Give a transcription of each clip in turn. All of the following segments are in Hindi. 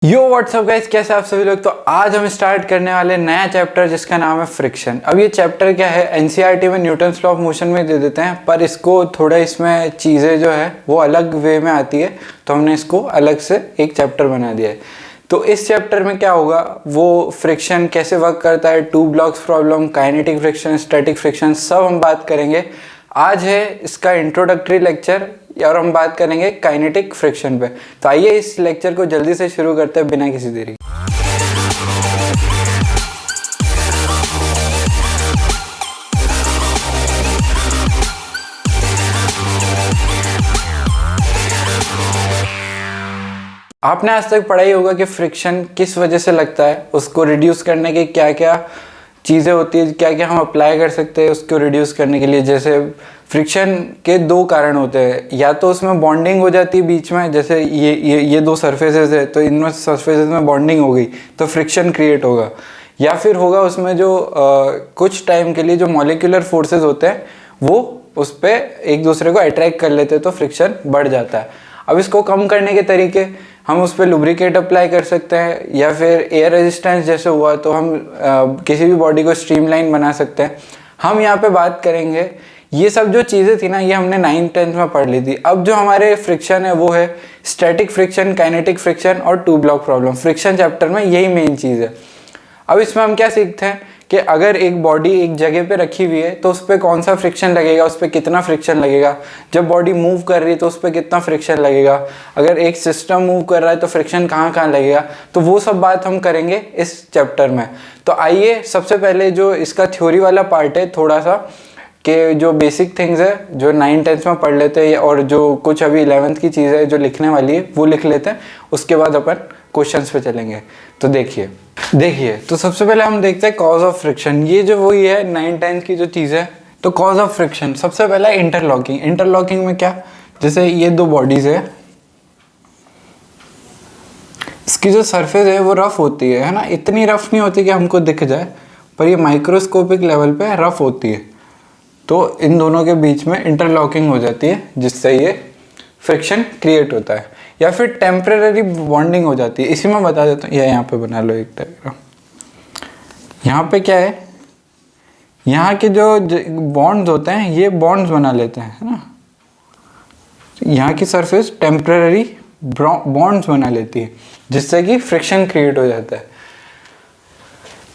यो व्हाट्सअप गाइस, कैसे आप सभी लोग। तो आज हम स्टार्ट करने वाले नया चैप्टर जिसका नाम है फ्रिक्शन। अब ये चैप्टर क्या है, एनसीईआरटी में न्यूटन्स लॉ ऑफ मोशन में दे देते हैं, पर इसको थोड़ा इसमें चीज़ें जो है वो अलग वे में आती है, तो हमने इसको अलग से एक चैप्टर बना दिया है। तो इस चैप्टर में क्या होगा, वो फ्रिक्शन कैसे वर्क करता है, two blocks problem, kinetic friction, static friction, सब हम बात करेंगे। आज है इसका इंट्रोडक्टरी लेक्चर और हम बात करेंगे काइनेटिक फ्रिक्शन पे। तो आइए इस लेक्चर को जल्दी से शुरू करते हैं बिना किसी देरी। आपने आज तक पढ़ा ही होगा कि फ्रिक्शन किस वजह से लगता है, उसको रिड्यूस करने के क्या क्या चीज़ें होती है, क्या क्या हम अप्लाई कर सकते हैं उसको रिड्यूस करने के लिए। जैसे फ्रिक्शन के दो कारण होते हैं, या तो उसमें बॉन्डिंग हो जाती है बीच में, जैसे ये दो सरफेसेस है तो इनमें सरफेसेस में बॉन्डिंग हो गई तो फ्रिक्शन क्रिएट होगा, या फिर होगा उसमें जो कुछ टाइम के लिए जो मॉलिक्यूलर फोर्सेस होते हैं वो उस पर एक दूसरे को अट्रैक्ट कर लेते हैं तो फ्रिक्शन बढ़ जाता है। अब इसको कम करने के तरीके, हम उस पर लुब्रिकेट अप्लाई कर सकते हैं, या फिर एयर रेजिस्टेंस जैसे हुआ तो हम किसी भी बॉडी को स्ट्रीमलाइन बना सकते हैं। हम यहाँ पे बात करेंगे, ये सब जो चीज़ें थी ना ये हमने 9th-10th में पढ़ ली थी। अब जो हमारे फ्रिक्शन है वो है स्टैटिक फ्रिक्शन, काइनेटिक फ्रिक्शन और two block problem. Friction chapter में यही मेन चीज़ है। अब इसमें हम क्या सीखते हैं कि अगर एक बॉडी एक जगह पे रखी हुई है तो उस पर कौन सा फ्रिक्शन लगेगा, उस पर कितना फ्रिक्शन लगेगा। जब बॉडी मूव कर रही है तो उस पर कितना फ्रिक्शन लगेगा। अगर एक सिस्टम मूव कर रहा है तो फ्रिक्शन कहाँ कहाँ लगेगा। तो वो सब बात हम करेंगे इस चैप्टर में। तो आइए सबसे पहले जो इसका थ्योरी वाला पार्ट है, थोड़ा सा कि जो बेसिक थिंग्स है जो 9th-10th में पढ़ लेते हैं, और जो कुछ अभी 11th की चीज़ है जो लिखने वाली है वो लिख लेते हैं। उसके बाद अपन क्वेश्चंस पे चलेंगे। तो देखिए तो सबसे पहले हम देखते हैं कॉज ऑफ फ्रिक्शन। ये जो वही है 9th-10th की जो चीज़ है। तो कॉज ऑफ फ्रिक्शन सबसे पहला इंटरलॉकिंग। इंटरलॉकिंग में क्या, जैसे ये दो बॉडीज है, इसकी जो सरफेस है वो रफ होती है ना, इतनी रफ नहीं होती कि हमको दिख जाए, पर ये माइक्रोस्कोपिक लेवल पे रफ होती है। तो इन दोनों के बीच में इंटरलॉकिंग हो जाती है जिससे ये फ्रिक्शन क्रिएट होता है, या फिर टेम्परेरी बॉन्डिंग हो जाती है। इसी में बता देता हूँ, यहाँ पे बना लो एक डायग्राम। यहाँ पे क्या है, यहाँ के जो बॉन्ड्स होते हैं ये बॉन्ड्स बना लेते हैं, है ना। यहाँ की सरफेस टेम्परेरी बॉन्ड्स बना लेती है जिससे कि फ्रिक्शन क्रिएट हो जाता है।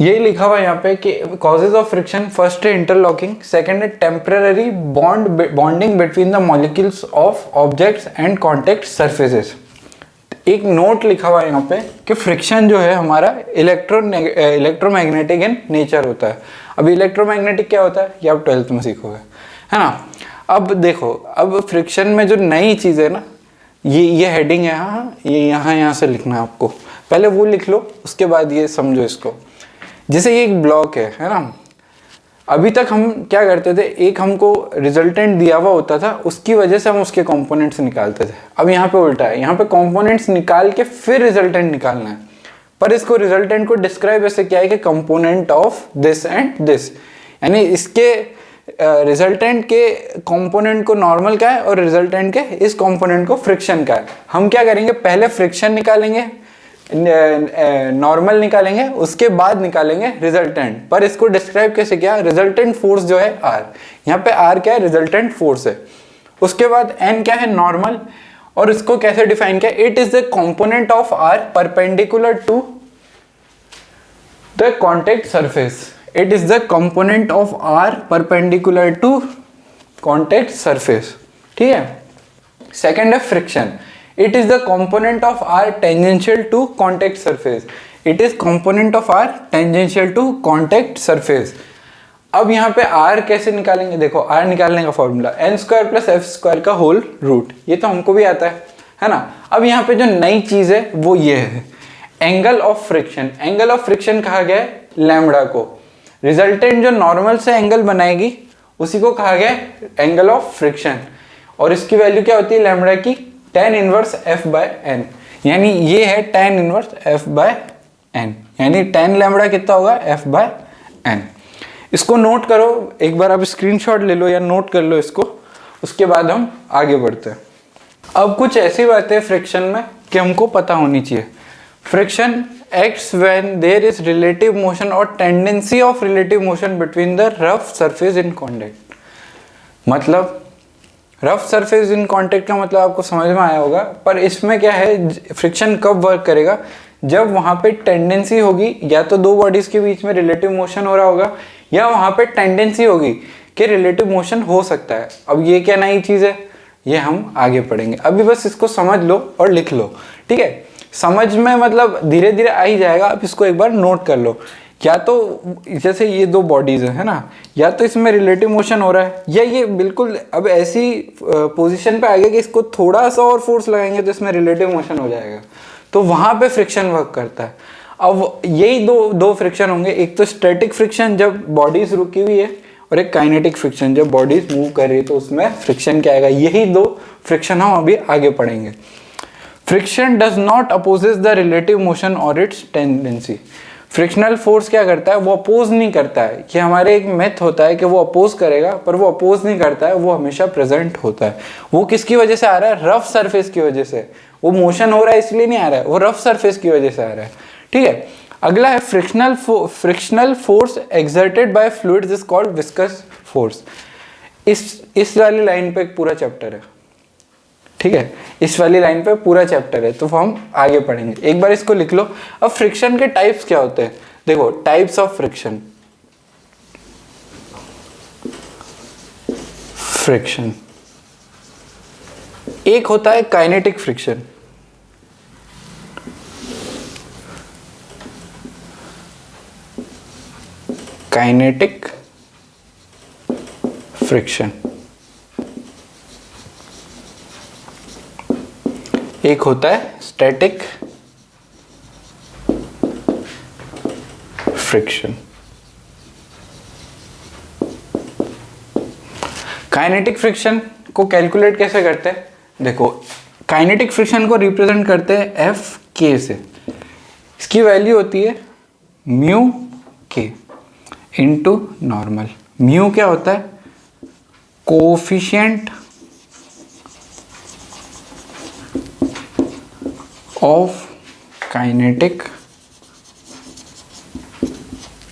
यही लिखा हुआ है यहाँ पे कि कॉजेज ऑफ फ्रिक्शन, फर्स्ट है इंटरलॉकिंग, सेकंड है temporary bonding between the molecules of objects and contact surfaces. एक नोट लिखा हुआ है यहाँ पे कि फ्रिक्शन जो है हमारा इलेक्ट्रोमैग्नेटिक इन नेचर होता है। अब इलेक्ट्रोमैग्नेटिक क्या होता है ये आप 12th में सीखोगे, है ना। अब देखो, अब फ्रिक्शन में जो नई चीज़ है ना, ये हेडिंग है, हाँ ये यहाँ से लिखना है आपको। पहले वो लिख लो, उसके बाद ये समझो इसको। जैसे ये एक ब्लॉक है ना। अभी तक हम क्या करते थे, एक हमको रिजल्टेंट दिया हुआ होता था, उसकी वजह से हम उसके कंपोनेंट्स निकालते थे। अब यहाँ पे उल्टा है, यहाँ पे कंपोनेंट्स निकाल के फिर रिजल्टेंट निकालना है। पर इसको रिजल्टेंट को डिस्क्राइब ऐसे किया है कि component of this and this, यानी इसके रिजल्टेंट के कंपोनेंट को नॉर्मल का है और रिजल्टेंट के इस कंपोनेंट को फ्रिक्शन का है। हम क्या करेंगे, पहले फ्रिक्शन निकालेंगे, नॉर्मल निकालेंगे, उसके बाद निकालेंगे रिजल्टेंट। पर इसको डिस्क्राइब कैसे किया, रिजल्टेंट फोर्स जो है आर, यहाँ पे आर क्या है, रिजल्टेंट फोर्स है। उसके बाद एन क्या है, नॉर्मल, और इसको कैसे डिफाइन किया, it is the component of R perpendicular to the contact surface. It is the component of R perpendicular to contact surface, ठीक है। सेकेंड है friction, it is the component of R tangential to contact surface. It is component of R tangential to contact surface. अब यहाँ पे R कैसे निकालेंगे, देखो R निकालने का फॉर्मूला n² + f² का होल रूट, ये तो हमको भी आता है ना। अब यहाँ पे जो नई चीज है वो ये है angle of friction. Angle of friction कहा गया है लैम्बडा को। रिजल्टेंट जो नॉर्मल से एंगल बनाएगी उसी को कहा गया है एंगल ऑफ फ्रिक्शन, और इसकी वैल्यू क्या होती है लैम्बडा की, tan इनवर्स f/n, यानी ये है tan इनवर्स f/n, यानी tan लैम्बडा कितना होगा f/n। इसको नोट करो, एक बार आप स्क्रीनशॉट ले लो या नोट कर लो इसको, उसके बाद हम आगे बढ़ते हैं। अब कुछ ऐसी बातें फ्रिक्शन में कि हमको पता होनी चाहिए। Friction acts when there is relative motion और tendency of relative motion between the rough surface in contact. मतलब रफ सरफेस इन कॉन्टैक्ट का मतलब आपको समझ में आया होगा, पर इसमें क्या है, फ्रिक्शन कब वर्क करेगा, जब वहां पे टेंडेंसी होगी, या तो दो बॉडीज के बीच में रिलेटिव मोशन हो रहा होगा, या वहां पे टेंडेंसी होगी कि रिलेटिव मोशन हो सकता है। अब ये क्या नई चीज है, ये हम आगे पढ़ेंगे, अभी बस इसको समझ लो और लिख लो, ठीक है। समझ में मतलब धीरे धीरे आ ही जाएगा, आप इसको एक बार नोट कर लो। या तो जैसे ये दो बॉडीज है ना, या तो इसमें रिलेटिव मोशन हो रहा है, या ये बिल्कुल अब ऐसी पोजीशन पे आ गया कि इसको थोड़ा सा और फोर्स लगाएंगे तो इसमें रिलेटिव मोशन हो जाएगा, तो वहां पे फ्रिक्शन वर्क करता है। अब यही दो फ्रिक्शन होंगे, एक तो स्टैटिक फ्रिक्शन जब बॉडीज रुकी हुई है, और एक काइनेटिक फ्रिक्शन जब बॉडीज मूव कर रही है, तो उसमें फ्रिक्शन क्या आएगा। यही दो फ्रिक्शन हम अभी आगे पढ़ेंगे। Friction does not opposes the relative motion और इट्स टेंडेंसी। फ्रिक्शनल फोर्स क्या करता है, वो अपोज नहीं करता है। कि हमारे एक मेथ होता है कि वो अपोज करेगा, पर वो अपोज नहीं करता है, वो हमेशा प्रेजेंट होता है। वो किसकी वजह से आ रहा है, रफ सरफेस की वजह से। वो मोशन हो रहा है इसलिए नहीं आ रहा है, वो रफ सरफेस की वजह से आ रहा है, ठीक है। अगला है frictional force exerted by fluids is called viscous force. इस वाली लाइन पे एक पूरा चैप्टर है, ठीक है, इस वाली लाइन पे पूरा चैप्टर है, तो हम आगे पढ़ेंगे। एक बार इसको लिख लो। अब फ्रिक्शन के टाइप्स क्या होते हैं, देखो टाइप्स ऑफ फ्रिक्शन। फ्रिक्शन एक होता है काइनेटिक फ्रिक्शन, काइनेटिक फ्रिक्शन। एक होता है स्टैटिक फ्रिक्शन। काइनेटिक फ्रिक्शन को कैलकुलेट कैसे करते हैं, देखो काइनेटिक फ्रिक्शन को रिप्रेजेंट करते हैं एफ के से। इसकी वैल्यू होती है म्यू के इंटू नॉर्मल। म्यू क्या होता है, कोफिशिएंट ऑफ काइनेटिक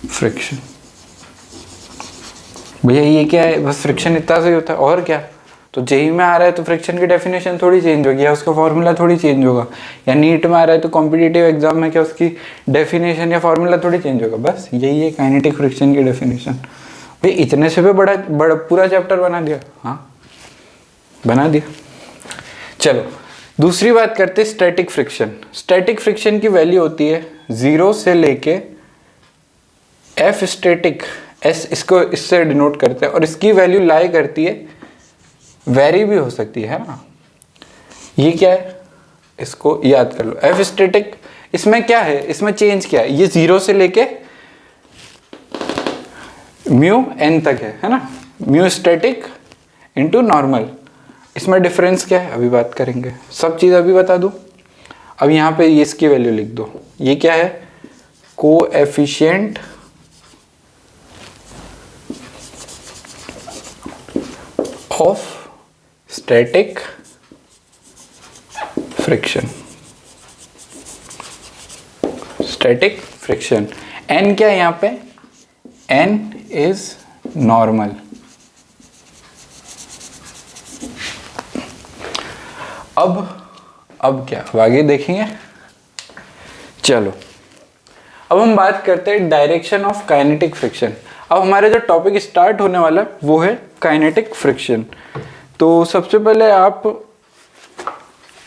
फ्रिक्शन। भैया ये क्या है, बस फ्रिक्शन इतना सही होता है और क्या। तो जेई में आ रहा है तो फ्रिक्शन की डेफिनेशन थोड़ी चेंज होगी, या उसका फॉर्मूला थोड़ी चेंज होगा, या नीट में आ रहा है तो कॉम्पिटिटिव एग्जाम में क्या उसकी डेफिनेशन या फॉर्मूला थोड़ी चेंज होगा। बस यही है काइनेटिक फ्रिक्शन की डेफिनेशन। भाई इतने से भी बड़ा पूरा चैप्टर बना दिया, हाँ बना दिया। चलो दूसरी बात करते हैं स्टैटिक फ्रिक्शन। स्टैटिक फ्रिक्शन की वैल्यू होती है 0 से लेके एफ स्टैटिक, एस इसको इससे डिनोट करते हैं, और इसकी वैल्यू लाई करती है, वेरी भी हो सकती है ना। ये क्या है, इसको याद कर लो। एफ स्टैटिक इसमें क्या है, इसमें चेंज क्या है, ये 0 से लेके म्यू एन तक है ना। म्यू स्टैटिक इंटू नॉर्मल, इसमें डिफरेंस क्या है अभी बात करेंगे, सब चीज़ अभी बता दूं। अब यहाँ पे इसकी वैल्यू लिख दो, ये क्या है, coefficient of static friction. Static friction N क्या है यहाँ पे, एन इज नॉर्मल। अब क्या, अब आगे देखेंगे। चलो अब हम बात करते हैं डायरेक्शन ऑफ काइनेटिक फ्रिक्शन। अब हमारा जो टॉपिक स्टार्ट होने वाला है वो है काइनेटिक फ्रिक्शन। तो सबसे पहले आप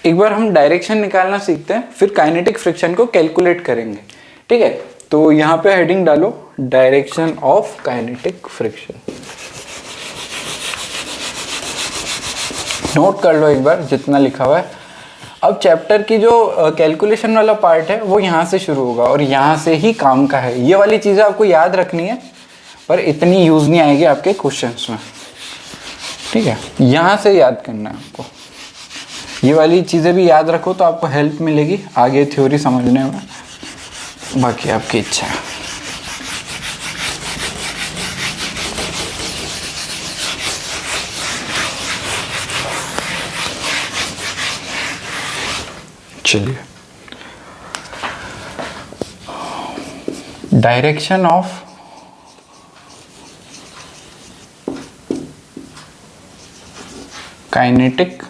एक बार हम डायरेक्शन निकालना सीखते हैं, फिर काइनेटिक फ्रिक्शन को कैलकुलेट करेंगे, ठीक है। तो यहाँ पे हेडिंग डालो direction of kinetic friction. Note कर लो एक बार जितना लिखा हुआ है। अब चैप्टर की जो कैलकुलेशन वाला पार्ट है वो यहाँ से शुरू होगा, और यहाँ से ही काम का है। ये वाली चीज़ें आपको याद रखनी है, पर इतनी यूज़ नहीं आएगी आपके क्वेश्चंस में, ठीक है। यहाँ से याद करना है आपको, ये वाली चीज़ें भी याद रखो तो आपको हेल्प मिलेगी आगे थ्योरी समझने में। बाकी आपकी इच्छा है। चलिए डायरेक्शन ऑफ काइनेटिक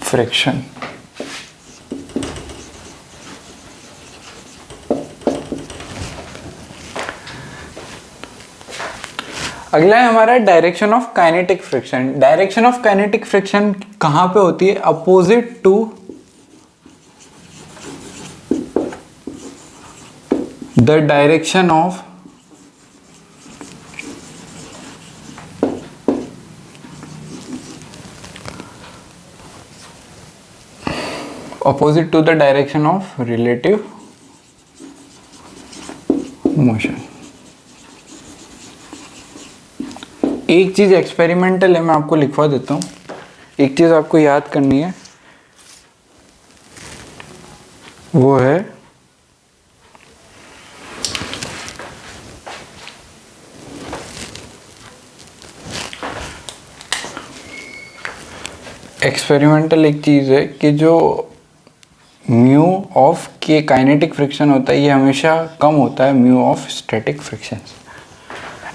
फ्रिक्शन। अगला है हमारा direction of kinetic friction. Direction of kinetic friction कहां पे होती है? Opposite to the direction of opposite to the direction of relative motion। एक चीज एक्सपेरिमेंटल है, मैं आपको लिखवा देता हूं। एक चीज आपको याद करनी है, वो है एक्सपेरिमेंटल एक चीज है कि जो म्यू ऑफ के काइनेटिक फ्रिक्शन होता है ये हमेशा कम होता है म्यू ऑफ स्टैटिक फ्रिक्शन।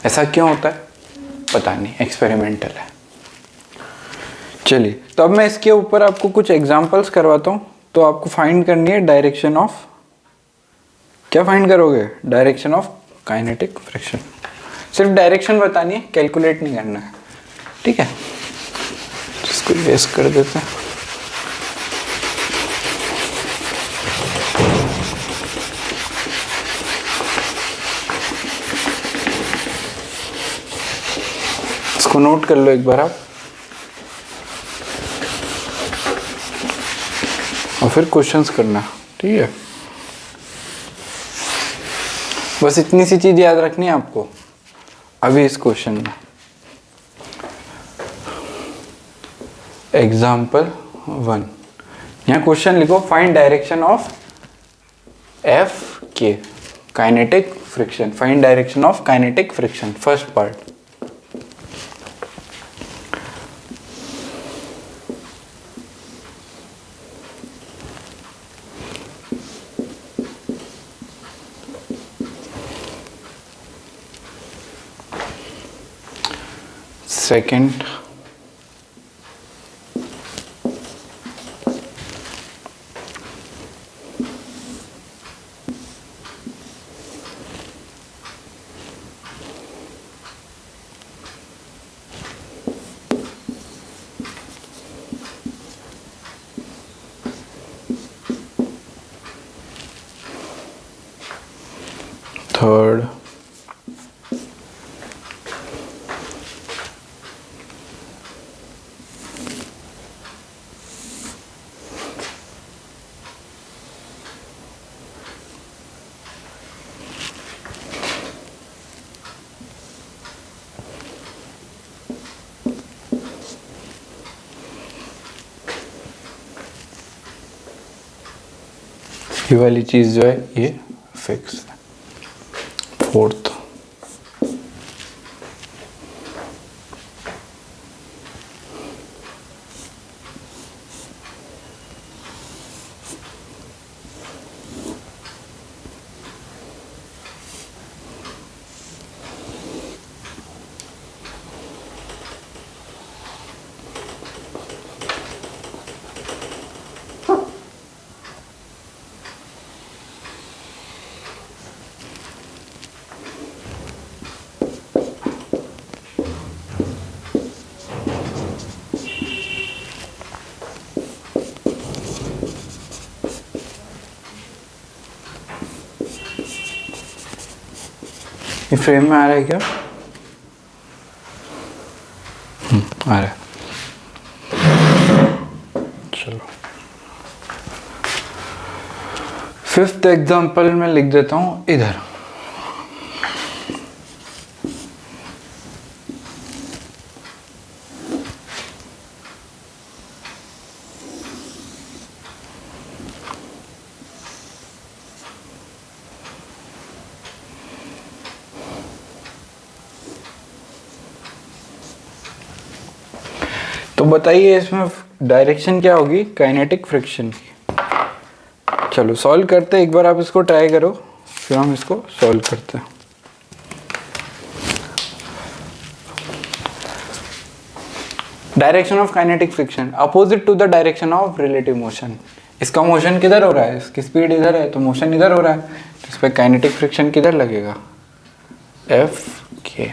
ऐसा क्यों होता है पता नहीं, एक्सपेरिमेंटल है। चलिए, तो अब मैं इसके ऊपर आपको कुछ एग्जांपल्स करवाता हूँ। तो आपको फाइंड करनी है डायरेक्शन ऑफ, क्या फाइंड करोगे? Direction of kinetic friction. सिर्फ डायरेक्शन बतानी है, कैलकुलेट नहीं करना है, ठीक है? इसको इरेज कर देते हैं। इसको नोट कर लो एक बार आप, और फिर क्वेश्चंस करना, ठीक है? बस इतनी सी चीज याद रखनी है आपको अभी इस क्वेश्चन में। एग्जाम्पल 1, यहाँ क्वेश्चन लिखो, फाइंड डायरेक्शन ऑफ एफ के kinetic friction. Find direction of kinetic friction, first part. Second, third, ये वाली चीज जो है ये फिक्स है। फोर्थ, ये फ्रेम में आ रहा है क्या? आ रहा है। चलो, फिफ्थ एग्जांपल में लिख देता हूं इधर। तो बताइए इसमें डायरेक्शन क्या होगी काइनेटिक फ्रिक्शन की? चलो सॉल्व करते हैं, एक बार आप इसको ट्राई करो फिर हम इसको सॉल्व करते हैं। Direction of kinetic friction opposite to the direction of relative motion. इसका मोशन किधर हो रहा है, इसकी स्पीड इधर है तो मोशन इधर हो रहा है, तो इस पर काइनेटिक फ्रिक्शन किधर लगेगा, एफ के।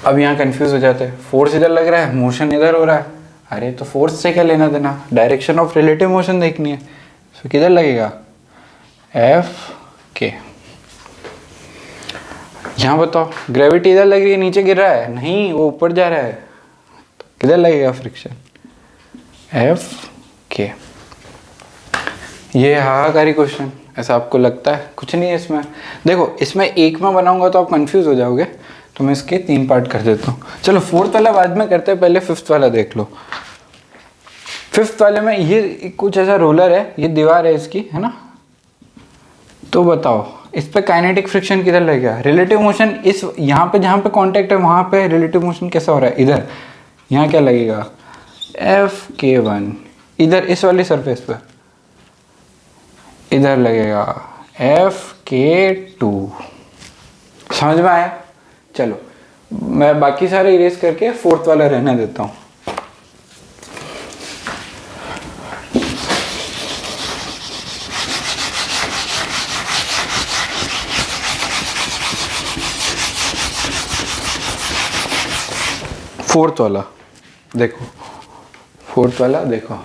अब यहाँ कंफ्यूज हो जाते हैं, फोर्स इधर लग रहा है मोशन इधर हो रहा है, अरे तो फोर्स से क्या लेना देना, डायरेक्शन ऑफ रिलेटिव मोशन देखनी है, तो किधर लगेगा, एफ के। यहाँ बताओ ग्रेविटी इधर लग रही है, नीचे गिर रहा है, नहीं वो ऊपर जा रहा है, तो किधर लगेगा फ्रिक्शन, एफ के। ये हाहाकारी क्वेश्चन, ऐसा आपको लगता है, कुछ नहीं है इसमें। देखो इसमें एक में बनाऊंगा तो आप कंफ्यूज हो जाओगे, तो मैं इसके 3 पार्ट कर देता हूँ। चलो 4th वाला बाद में करते हैं, पहले 5th वाला देख लो। 5th वाले में ये कुछ ऐसा रोलर है, ये दीवार है इसकी, है ना, तो बताओ इस पे काइनेटिक फ्रिक्शन किधर लगेगा, रिलेटिव मोशन इस यहाँ पे जहाँ पे कांटेक्ट है वहाँ पे रिलेटिव मोशन कैसा हो रहा है, इधर, यहाँ क्या लगेगा, एफ के 1, इधर इस वाली सरफेस पे इधर लगेगा एफ के 2। समझ में आया। चलो मैं बाकी सारे इरेज करके 4th वाला रहने देता हूँ। फोर्थ वाला देखो, 4th वाला देखो,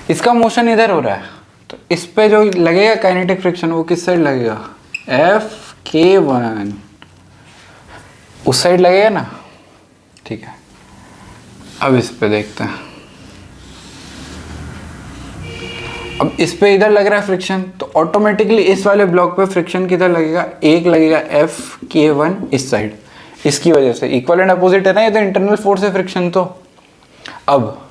इसका मोशन इधर हो रहा है, तो इस पे जो लगेगा काइनेटिक फ्रिक्शन वो किस साइड लगेगा, एफ के 1 उस साइड लगेगा ना, ठीक है। अब इस पे देखते हैं, अब इस पे इधर लग रहा है फ्रिक्शन, तो ऑटोमेटिकली इस वाले ब्लॉक पे फ्रिक्शन किधर लगेगा, एक लगेगा एफ के 1 इस साइड, इसकी वजह से इक्वल एंड अपोजिट है ना, ये तो इंटरनल फोर्स है फ्रिक्शन। तो अब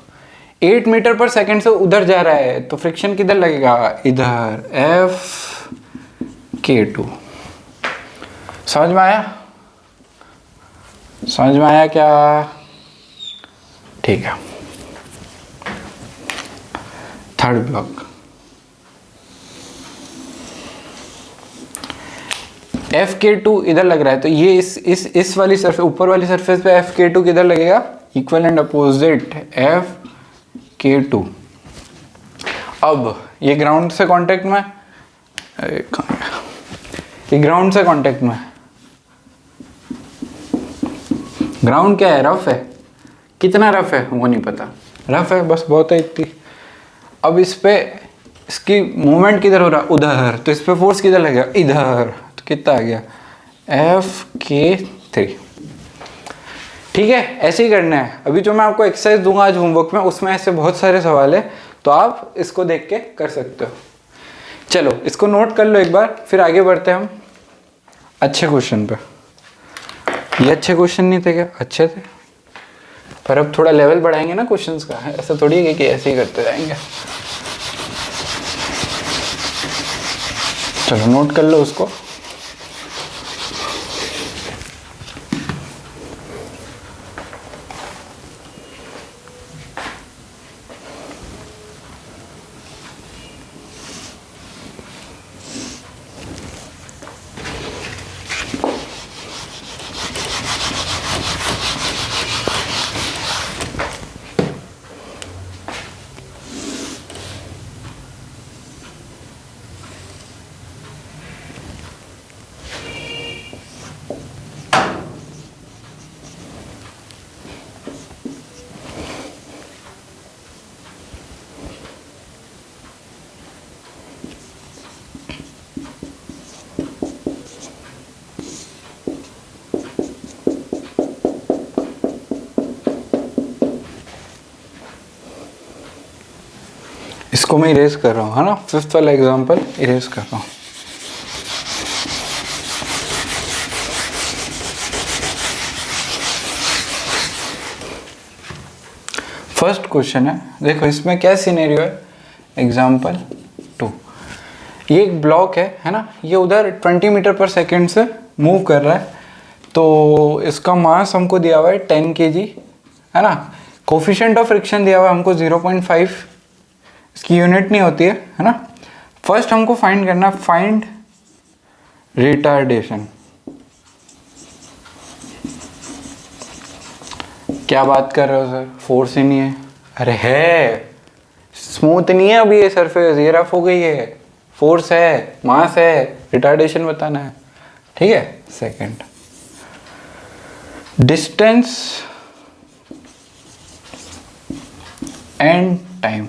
8 मीटर पर सेकंड से उधर जा रहा है, तो फ्रिक्शन किधर लगेगा, इधर, एफ के 2। समझ में आया, समझ में आया क्या, ठीक है। थर्ड ब्लॉक, एफ के 2 इधर लग रहा है, तो ये इस वाली सरफेस, ऊपर वाली सरफेस पे एफ के 2 किधर लगेगा, इक्वल एंड अपोजिट एफ के 2। अब ये ग्राउंड से कांटेक्ट में, ये ग्राउंड से कांटेक्ट में, ग्राउंड क्या है, रफ है, कितना रफ है वो नहीं पता, रफ है बस, बहुत है इतनी। अब इस पे इसकी मूवमेंट किधर हो रहा है, उधर, तो इस पे फोर्स किधर लगेगा, इधर, तो कितना आ गया, एफ के 3। ठीक है, ऐसे ही करना है। अभी जो मैं आपको एक्सरसाइज दूंगा आज होमवर्क में, उसमें ऐसे बहुत सारे सवाल है, तो आप इसको देख के कर सकते हो। चलो इसको नोट कर लो एक बार, फिर आगे बढ़ते हैं हम अच्छे क्वेश्चन पे। ये अच्छे क्वेश्चन नहीं थे क्या, अच्छे थे, पर अब थोड़ा लेवल बढ़ाएंगे ना क्वेश्चंस का, ऐसा थोड़ी है कि ऐसे ही करते जाएंगे। चलो नोट कर लो उसको। इसको मैं इरेज कर रहा हूँ, है ना, 5th वाला एग्जाम्पल इरेज कर रहा हूँ। फर्स्ट क्वेश्चन है, देखो इसमें क्या सिनेरियो है, एग्जाम्पल 2। ये एक ब्लॉक है ना, ये उधर 20 मीटर पर सेकेंड से मूव कर रहा है, तो इसका मास हमको दिया हुआ है 10 kg, है ना। कोफिशिएंट ऑफ फ्रिक्शन दिया हुआ है हमको 0.5, इसकी यूनिट नहीं होती है ना। फर्स्ट हमको फाइंड करना, फाइंड रिटार्डेशन। क्या बात कर रहे हो सर, फोर्स ही नहीं है? अरे है, स्मूथ नहीं है अभी ये सरफेस, ये रफ हो गई है, फोर्स है, मास है, रिटार्डेशन बताना है, ठीक है। Second, distance and time.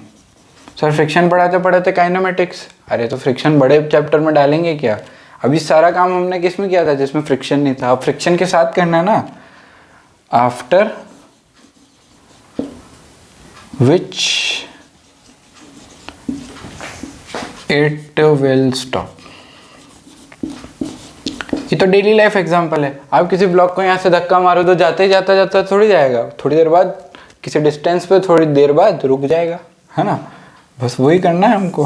Sir friction पढ़ाते पढ़ाते काइनेमेटिक्स, अरे तो फ्रिक्शन बड़े चैप्टर में डालेंगे क्या? अभी सारा काम हमने किस में किया था जिसमें फ्रिक्शन नहीं था, अब फ्रिक्शन के साथ करना है ना। After which it will stop. ये तो डेली लाइफ एग्जांपल है। आप किसी ब्लॉक को यहाँ से धक्का मारो तो जाते ही जाता जाता थोड़ी जाएगा, थोड़ी देर बाद किसी डिस्टेंस पे थोड़ी देर बाद रुक जाएगा, है ना। बस वही करना है हमको।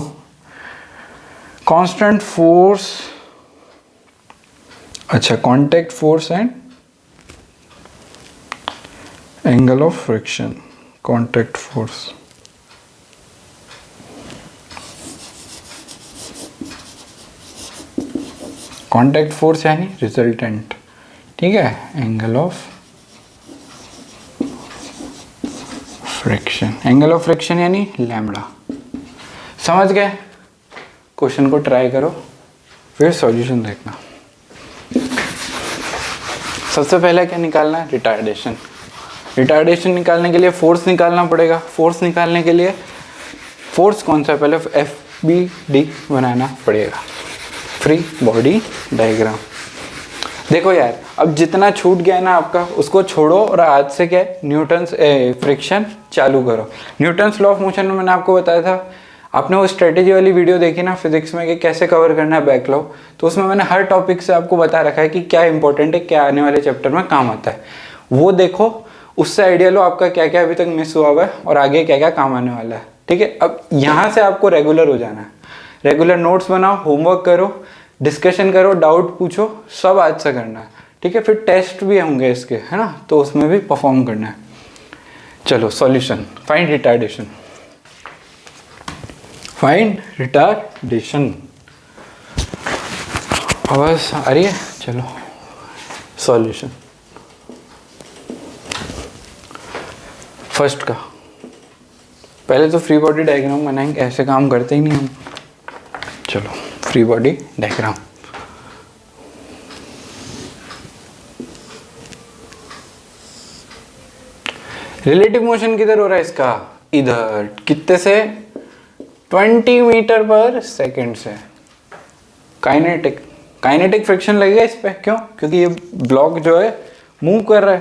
कांस्टेंट फोर्स, अच्छा contact force and angle of friction. Contact force, contact force यानी रिजल्टेंट, ठीक है। Angle of friction, angle of friction यानी लैम्बडा। समझ गए? क्वेश्चन को ट्राई करो, फिर सॉल्यूशन देखना। सबसे पहले क्या निकालना है? रिटार्डेशन। रिटार्डेशन निकालने के लिए फोर्स निकालना पड़ेगा। फोर्स निकालने के लिए फोर्स कौन सा है? पहले FBD बनाना पड़ेगा, फ्री बॉडी डायग्राम। देखो यार, अब जितना छूट गया ना आपका उसको छोड़ो और आज से क्या है, न्यूटन्स फ्रिक्शन चालू करो। न्यूटन्स लॉ ऑफ मोशन में मैंने आपको बताया था, आपने वो स्ट्रेटेजी वाली वीडियो देखी ना फिजिक्स में कि कैसे कवर करना है बैक लॉ, तो उसमें मैंने हर टॉपिक से आपको बता रखा है कि क्या इंपॉर्टेंट है, क्या आने वाले चैप्टर में काम आता है। वो देखो, उससे आइडिया लो आपका क्या क्या अभी तक मिस हुआ हुआ है और आगे क्या क्या काम आने वाला है, ठीक है। अब यहाँ से आपको रेगुलर हो जाना है, रेगुलर नोट्स बनाओ, होमवर्क करो, डिस्कशन करो, डाउट पूछो, सब आज से करना है, ठीक है। फिर टेस्ट भी होंगे इसके, है ना, तो उसमें भी परफॉर्म करना है। चलो solution, find retardation. Find retardation, आवाज आ रही है? चलो सॉल्यूशन। फर्स्ट का पहले तो फ्री बॉडी डायग्राम बनाएंगे, ऐसे काम करते ही नहीं हम। चलो free body diagram. Relative motion किधर हो रहा है इसका? इधर। कितने से? 20 मीटर पर सेकेंड से। काइनेटिक, काइनेटिक फ्रिक्शन लगेगा इस पे, क्यों? क्योंकि ये ब्लॉक जो है मूव कर रहा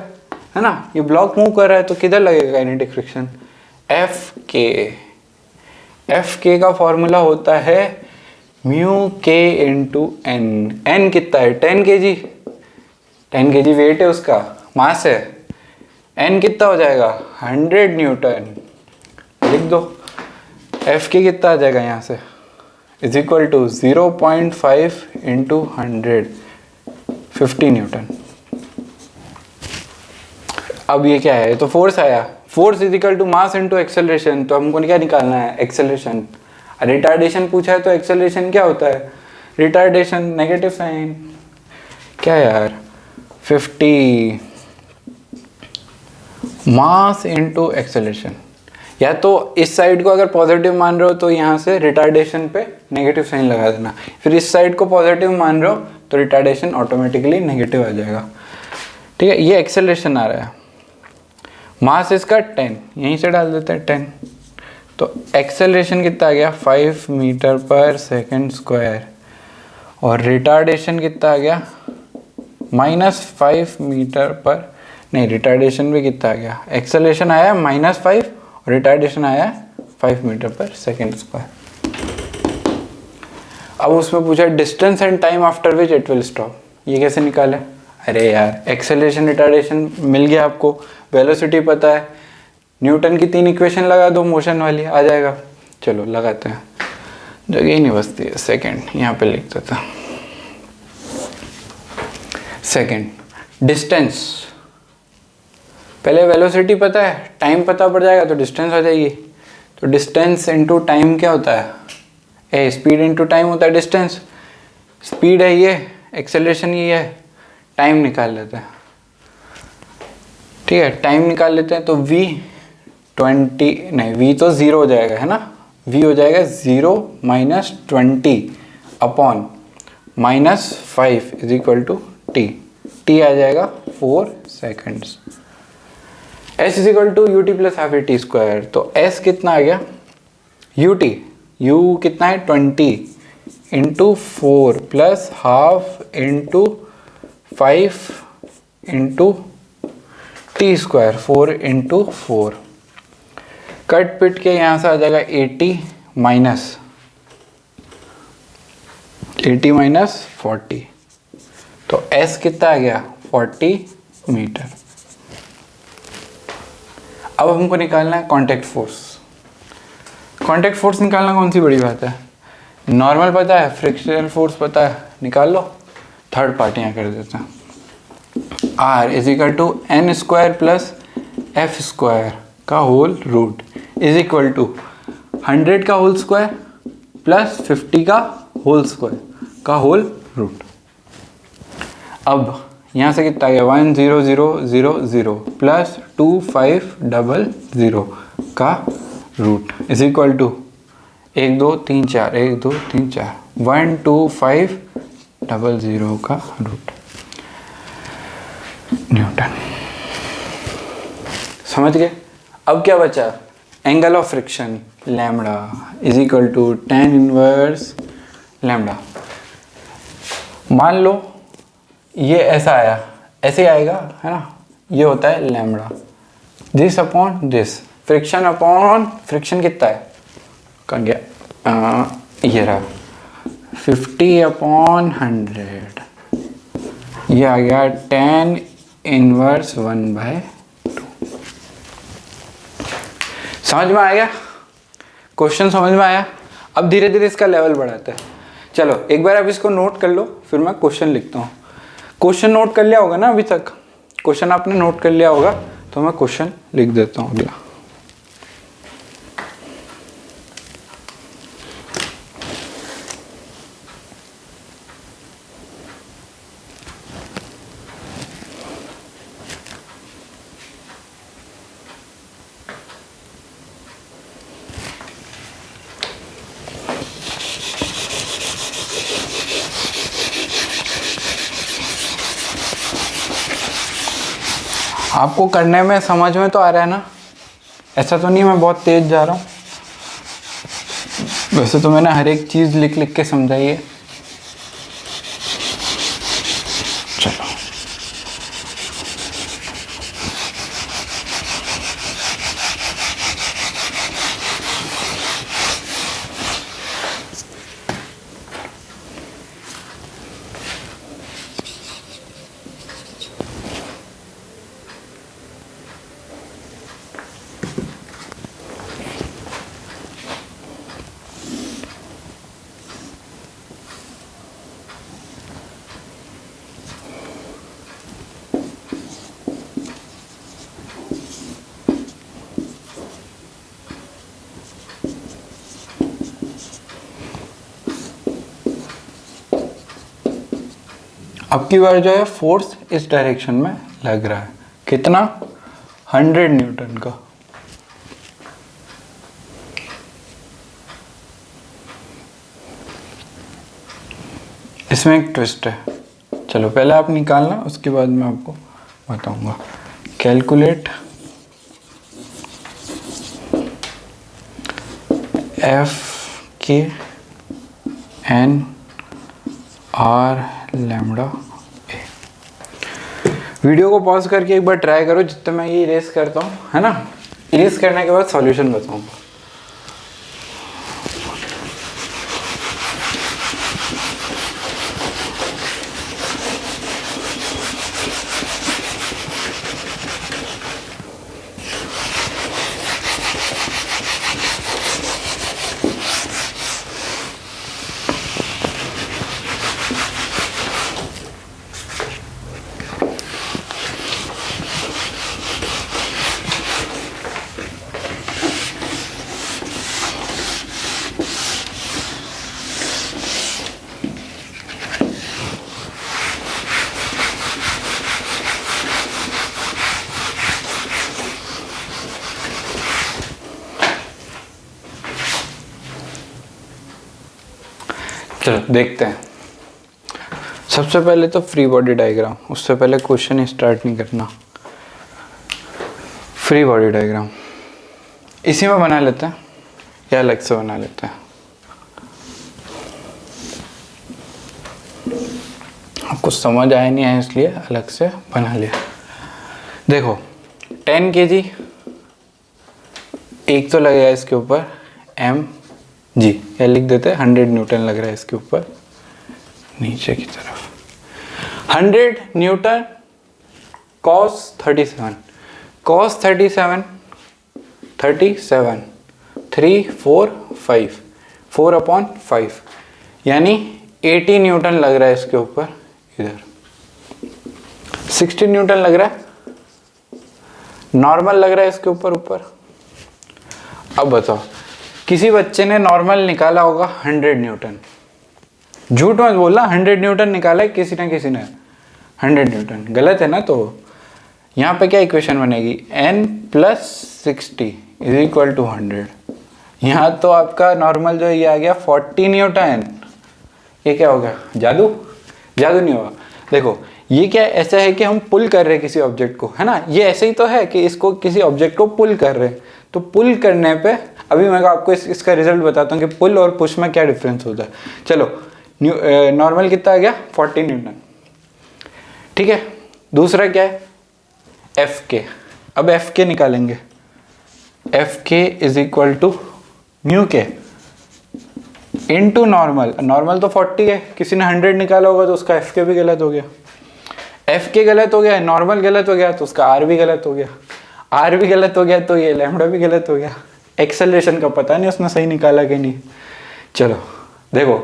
है ना, ये ब्लॉक मूव कर रहा है, तो किधर लगेगा काइनेटिक फ्रिक्शन? Fk का फॉर्मूला होता है म्यू के इंटू एन। एन कितना है? 10 kg। 10 kg वेट है उसका, मास है। एन कितना हो जाएगा? 100 न्यूटन। लिख दो। Fk कितना आ जाएगा यहाँ से? Is equal to 0.5 into 100, 50 newton. अब ये क्या है? तो फोर्स आया। Force is equal to mass into acceleration, तो हमको क्या निकालना है? एक्सेलरेशन। रिटार्डेशन पूछा है तो एक्सेलरेशन क्या होता है? Retardation negative sign. क्या यार? 50 मास इंटू एक्सेलरेशन। या तो इस साइड को अगर पॉजिटिव मान रहे हो तो यहाँ से रिटार्डेशन पे नेगेटिव साइन लगा देना, फिर इस साइड को पॉजिटिव मान रहे हो तो रिटार्डेशन ऑटोमेटिकली नेगेटिव आ जाएगा, ठीक है। ये एक्सेलरेशन आ रहा है। मास इसका 10, यहीं से डाल देते हैं 10, तो एक्सेलरेशन कितना आ गया? 5 मीटर पर सेकेंड स्क्वायर। और रिटार्डेशन कितना आ गया? -5 मीटर पर, नहीं रिटार्डेशन भी कितना आ गया? एक्सेलरेशन आया -5 और रिटार्डेशन आया 5 मीटर पर सेकेंड स्क्वायर। अब उसमें पूछा distance and time after which it will stop. ये कैसे निकाले? अरे यार, एक्सेलरेशन रिटार्डेशन मिल गया आपको, वेलोसिटी पता है, न्यूटन की 3 इक्वेशन लगा दो मोशन वाली, आ जाएगा। चलो लगाते हैं, जगह ही नहीं बचती है। सेकेंड यहाँ पे लिख देता। सेकेंड डिस्टेंस, पहले वेलोसिटी पता है, टाइम पता पड़ जाएगा तो डिस्टेंस हो जाएगी। तो डिस्टेंस इनटू टाइम क्या होता है, ए स्पीड इनटू टाइम होता है डिस्टेंस। स्पीड है ये, एक्सेलरेशन ये है, टाइम निकाल लेते हैं। ठीक है, टाइम निकाल लेते हैं। तो v 20 नहीं, v तो 0 हो जाएगा है ना, v हो जाएगा 0 minus 20 upon minus 5 is equal to t। t आ जाएगा 4 seconds. s is equal to u t plus half a t square. तो s कितना आ गया, ut, u कितना है 20 into 4 plus half into 5 into T square 4 into 4। Cut पिट के यहाँ से आ जाएगा 80 माइनस 40। तो s कितना आ गया 40 मीटर। अब हमको निकालना है कांटेक्ट फोर्स। कांटेक्ट फोर्स निकालना कौन सी बड़ी बात है, नॉर्मल पता है, फ्रिक्शनल फोर्स पता है, निकाल लो। थर्ड पार्टियाँ कर देते हैं। R is equal to N square plus F square का whole root is equal to 100 का होल स्क्वायर प्लस 50 का होल स्क्वायर का होल रूट। अब यहाँ से कितना गया 10000 प्लस 2500 का रूट इज इक्वल टू 1 2 3 4 1 2 3 4 12500 का रूट न्यूटन। समझ गए। अब क्या बचा, angle of friction lambda is equal to tan inverse lambda. मान लो ये ऐसा आया, ऐसे ही आएगा है ना, ये होता है lambda. This upon this, friction upon friction कितना है, कहाँ गया, ये रहा 50 अपॉन 100, ये आ गया tan इनवर्स 1/2। समझ में आ गया, क्वेश्चन समझ में आया। अब धीरे धीरे इसका लेवल बढ़ाते हैं। चलो एक बार आप इसको नोट कर लो, फिर मैं क्वेश्चन लिखता हूँ। क्वेश्चन नोट कर लिया होगा ना, अभी तक क्वेश्चन आपने नोट कर लिया होगा, तो मैं क्वेश्चन लिख देता हूँ अगला। आपको करने में समझ में तो आ रहा है ना, ऐसा तो नहीं मैं बहुत तेज जा रहा हूँ। वैसे तो मैंने हर एक चीज़ लिख लिख के समझाई है। चलो अब की बार जो है फोर्स इस डायरेक्शन में लग रहा है, कितना 100 न्यूटन का। इसमें एक ट्विस्ट है, चलो पहले आप निकालना, उसके बाद मैं आपको बताऊंगा। कैलकुलेट एफ के एन आर लैम्बडा ए। वीडियो को पॉज करके एक बार ट्राई करो, जितना मैं ये इरेज करता हूँ है ना, इरेज करने के बाद सॉल्यूशन बताऊंगा। चलो देखते हैं। सबसे पहले तो फ्री बॉडी डायग्राम, उससे पहले क्वेश्चन स्टार्ट नहीं करना। फ्री बॉडी डायग्राम इसी में बना लेते हैं या अलग से बना लेते हैं? आपको समझ आया नहीं है इसलिए अलग से बना लिया। देखो 10 kg, एक तो लगेगा इसके ऊपर mg, या लिख देते हैं 100 न्यूटन लग रहा है इसके ऊपर नीचे की तरफ। 100 न्यूटन cos 37, cos 37 3 4 5 4/5 यानी 80 न्यूटन लग रहा है इसके ऊपर। इधर 60 न्यूटन लग रहा है, नॉर्मल लग रहा है इसके ऊपर ऊपर। अब बताओ, किसी बच्चे ने नॉर्मल निकाला होगा 100 न्यूटन, झूठ मत बोलना, 100 न्यूटन निकाला है किसी ने 100 न्यूटन, गलत है ना? तो यहाँ पे क्या इक्वेशन बनेगी, n + 60 = 100। यहाँ तो आपका नॉर्मल जो ये आ गया 40 न्यूटन। ये क्या होगा, जादू? जादू नहीं होगा। देखो ये क्या ऐसा है कि हम पुल कर रहे हैं किसी ऑब्जेक्ट को, है ना? ये ऐसे ही तो है कि इसको किसी ऑब्जेक्ट को पुल कर रहे हैं, तो पुल करने पे अभी मैं आपको इसका रिजल्ट बताता हूँ कि पुल और पुश में क्या डिफरेंस होता है। चलो नॉर्मल कितना आ गया, 40 न्यूटन, ठीक है। दूसरा क्या है, एफ के। अब एफ के निकालेंगे, एफ के = म्यू के इंटू नॉर्मल। नॉर्मल तो 40 है, किसी ने 100 निकाला होगा तो उसका एफ के भी गलत हो गया, एफ के गलत हो गया, नॉर्मल गलत हो गया तो उसका आर भी गलत हो गया, आर भी गलत हो गया तो ये लैम्डा भी गलत हो गया। एक्सेलरेशन का पता नहीं उसने सही निकाला कि नहीं। चलो देखो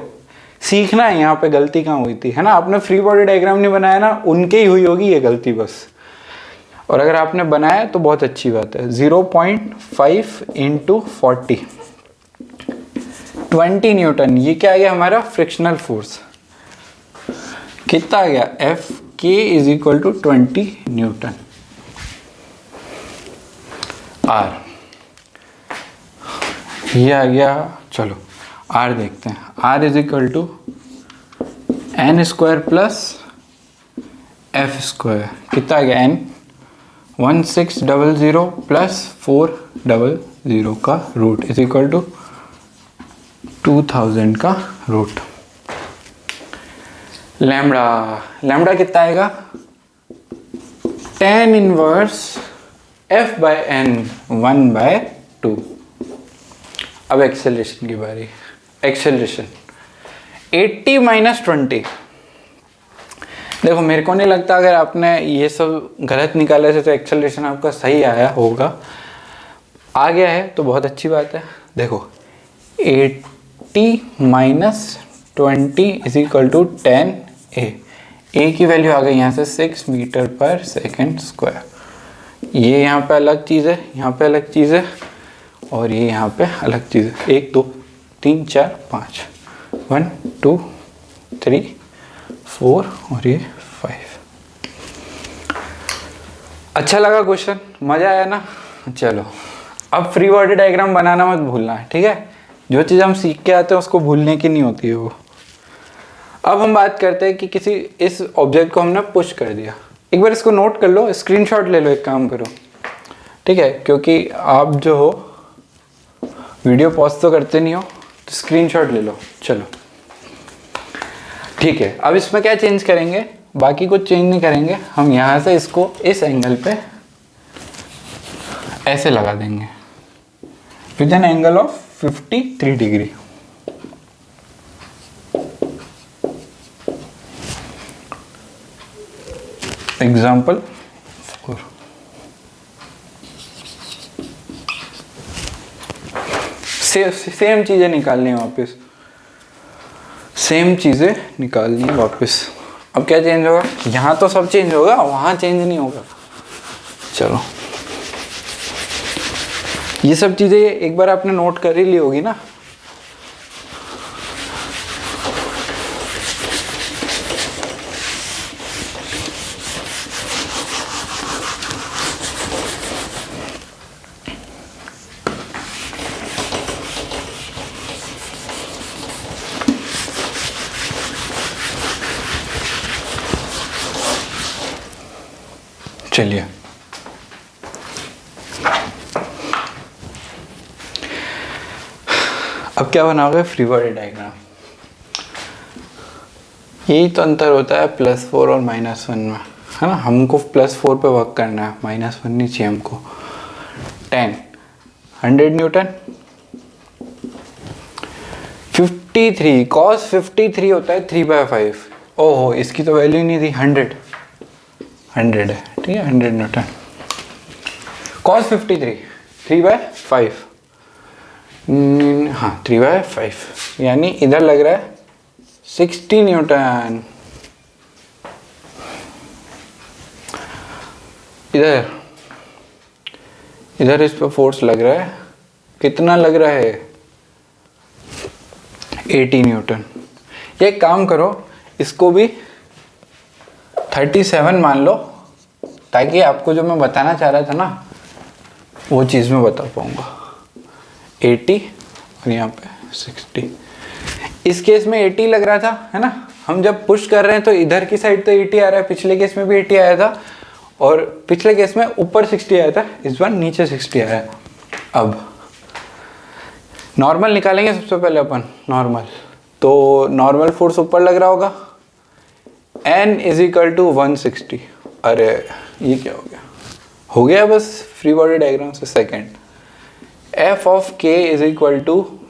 सीखना है यहाँ पे गलती कहाँ हुई थी, है ना? आपने फ्री बॉडी डायग्राम नहीं बनाया ना, उनके ही हुई होगी ये गलती बस। और अगर आपने बनाया तो बहुत अच्छी बात है। 0.5 × 40 20 न्यूटन, ये क्या आ गया हमारा फ्रिक्शनल फोर्स। कितना आ गया, एफ के = 20 न्यूटन। आर ये आ गया, चलो आर देखते हैं। आर = n² + f², कितना आ गया n, 1600 + 400 का रूट = 2000 का रूट। लैम्डा, लैम्डा कितना आएगा, tan 1 f/n 1/2। अब एक्सेलरेशन की बारी। एक्सेलरेशन 80 - 20। देखो मेरे को नहीं लगता अगर आपने ये सब गलत निकाले थे तो एक्सेलरेशन आपका सही आया होगा। आ गया है तो बहुत अच्छी बात है। देखो 80 - 20 = 10a। a की वैल्यू आ गई यहाँ से 6 मीटर/सेकंड²। ये यहाँ पे अलग चीज़ है, यहाँ पे अलग चीज़ है, और ये यहाँ पे अलग चीज़ है। 1 2 3 4 5, 1 2 3 4 और ये 5। अच्छा लगा क्वेश्चन, मज़ा आया ना? चलो अब फ्री बॉडी डायग्राम बनाना मत भूलना है, ठीक है? जो चीज़ हम सीख के आते हैं उसको भूलने की नहीं होती है वो। अब हम बात करते हैं कि किसी इस ऑब्जेक्ट को हमने पुश कर दिया। एक बार इसको नोट कर लो, स्क्रीनशॉट ले लो, एक काम करो, ठीक है? क्योंकि आप जो हो वीडियो पॉज तो करते नहीं हो, तो स्क्रीनशॉट ले लो। चलो ठीक है, अब इसमें क्या चेंज करेंगे, बाकी कुछ चेंज नहीं करेंगे। हम यहाँ से इसको इस एंगल पे ऐसे लगा देंगे with an angle of 53 degree. Example 4। Same चीजें निकालनी है वापस, सेम चीजें निकालनी है वापस। अब क्या चेंज होगा, यहाँ तो सब चेंज होगा, वहाँ चेंज नहीं होगा। चलो ये सब चीजें एक बार आपने नोट कर ही ली होगी ना। चलिए अब क्या बनाओगे, फ्री बॉडी डायग्राम। यही तो अंतर होता है +4 और -1 में, है ना। हमको +4 पे वर्क करना है, -1 नहीं चाहिए हमको। 10 100 न्यूटन, 53 cos 53 होता है 3/5। ओहो, इसकी तो वैल्यू नहीं थी, 100 है, ठीक है, 100 न्यूटन। cos 53 3/5, हाँ 3/5, यानी इधर लग रहा है 60 न्यूटन। इधर इस पर फोर्स लग रहा है, कितना लग रहा है, 80 न्यूटन। ये काम करो, इसको भी 37 मान लो, ताकि आपको जो मैं बताना चाह रहा था ना वो चीज़ मैं बता पाऊंगा। 80 और यहाँ पे 60। इस केस में 80 लग रहा था, है ना। हम जब पुश कर रहे हैं तो इधर की साइड तो 80 आ रहा है, पिछले केस में भी 80 आया था, और पिछले केस में ऊपर 60 आया था, इस बार नीचे 60 आया है। अब नॉर्मल निकालेंगे सबसे पहले अपन, नॉर्मल। तो नॉर्मल फोर्स ऊपर लग रहा होगा, N = 160। अरे ये क्या हो गया बस फ्री बॉडी डायग्राम से। सेकेंड, F of K =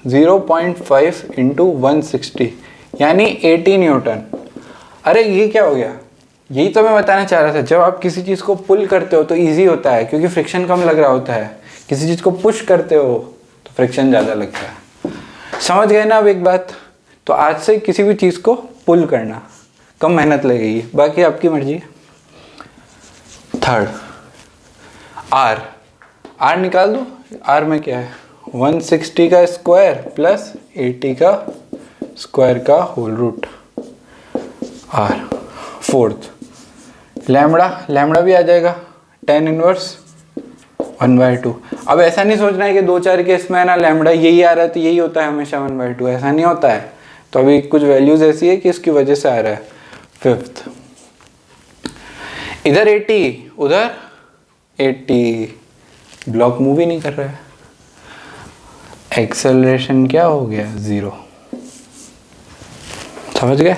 0.5 × 160, यानी 80 न्यूटन। अरे ये क्या हो गया, यही तो मैं बताना चाह रहा था। जब आप किसी चीज़ को पुल करते हो तो इजी होता है, क्योंकि फ्रिक्शन कम लग रहा होता है। किसी चीज़ को पुश करते हो तो फ्रिक्शन ज़्यादा लगता है। समझ गए ना अब एक बात। तो आज से किसी भी चीज़ को पुल करना, कम मेहनत लगेगी, बाकी आपकी मर्जी। थर्ड, R निकाल दो। R में क्या है, 160 का स्क्वायर प्लस 80 का स्क्वायर का whole root R। Fourth, lambda भी आ जाएगा, tan 1 1/2। अब ऐसा नहीं सोचना है कि 2-4 केस में है ना लैम्बडा यही आ रहा है तो यही होता है हमेशा 1/2, ऐसा नहीं होता है। तो अभी कुछ वैल्यूज ऐसी है कि इसकी वजह से आ रहा है। फिफ्थ, इधर 80 उधर 80, ब्लॉक मूव ही नहीं कर रहा है, एक्सेलरेशन क्या हो गया, 0। समझ गए।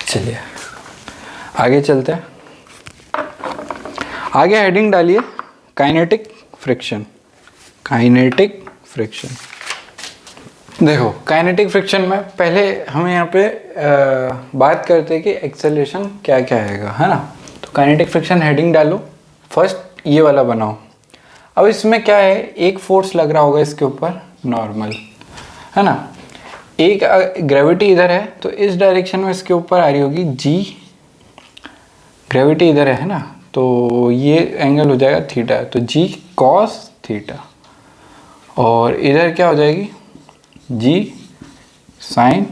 चलिए आगे चलते हैं। आगे हेडिंग डालिए काइनेटिक फ्रिक्शन। देखो काइनेटिक फ्रिक्शन में पहले हम यहाँ पे बात करते हैं कि एक्सेलरेशन क्या क्या आएगा, है ना। तो काइनेटिक फ्रिक्शन हेडिंग डालो, फर्स्ट ये वाला बनाओ। अब इसमें क्या है, एक फोर्स लग रहा होगा इसके ऊपर, नॉर्मल, है ना। एक ग्रेविटी इधर है तो इस डायरेक्शन में इसके ऊपर आ रही होगी G, ग्रेविटी इधर है ना, तो ये एंगल हो जाएगा थीटा, तो G cos थीटा। और इधर क्या हो जाएगी, G sin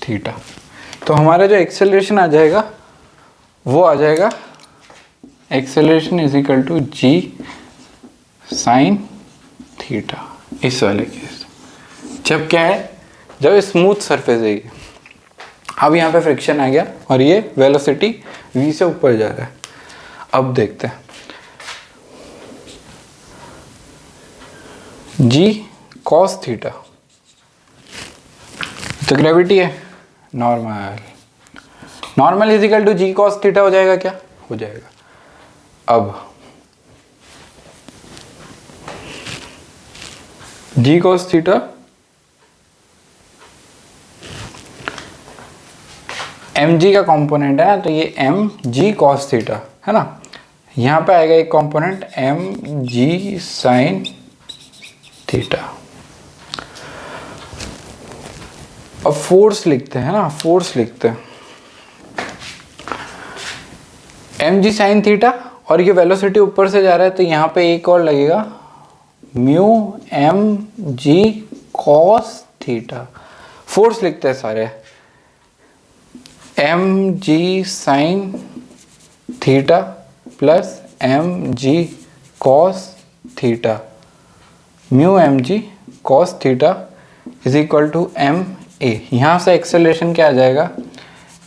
थीटा। तो हमारा जो एक्सेलरेशन आ जाएगा वो आ जाएगा एक्सेलरेशन = G sin थीटा। इस वाले केस जब क्या है, जब स्मूथ सरफेस है ये। अब यहाँ पे फ्रिक्शन आ गया और ये वेलोसिटी v से ऊपर जा रहा है। अब देखते हैं, G cos थीटा, तो ग्रेविटी है, नॉर्मल = G cos थीटा हो जाएगा, क्या हो जाएगा। अब G cos थीटा mg का कंपोनेंट है ना, तो ये mg cos थीटा है ना। यहाँ पे आएगा एक कंपोनेंट mg sin थीटा। अब फोर्स लिखते हैं ना, फोर्स लिखते हैं mg sin थीटा, और ये वेलोसिटी ऊपर से जा रहा है तो यहाँ पे एक और लगेगा mu mg cos theta. Force लिखते हैं सारे, mg sin theta plus mg cos theta, mu mg cos theta = ma। यहाँ से एक्सेलरेशन क्या आ जाएगा,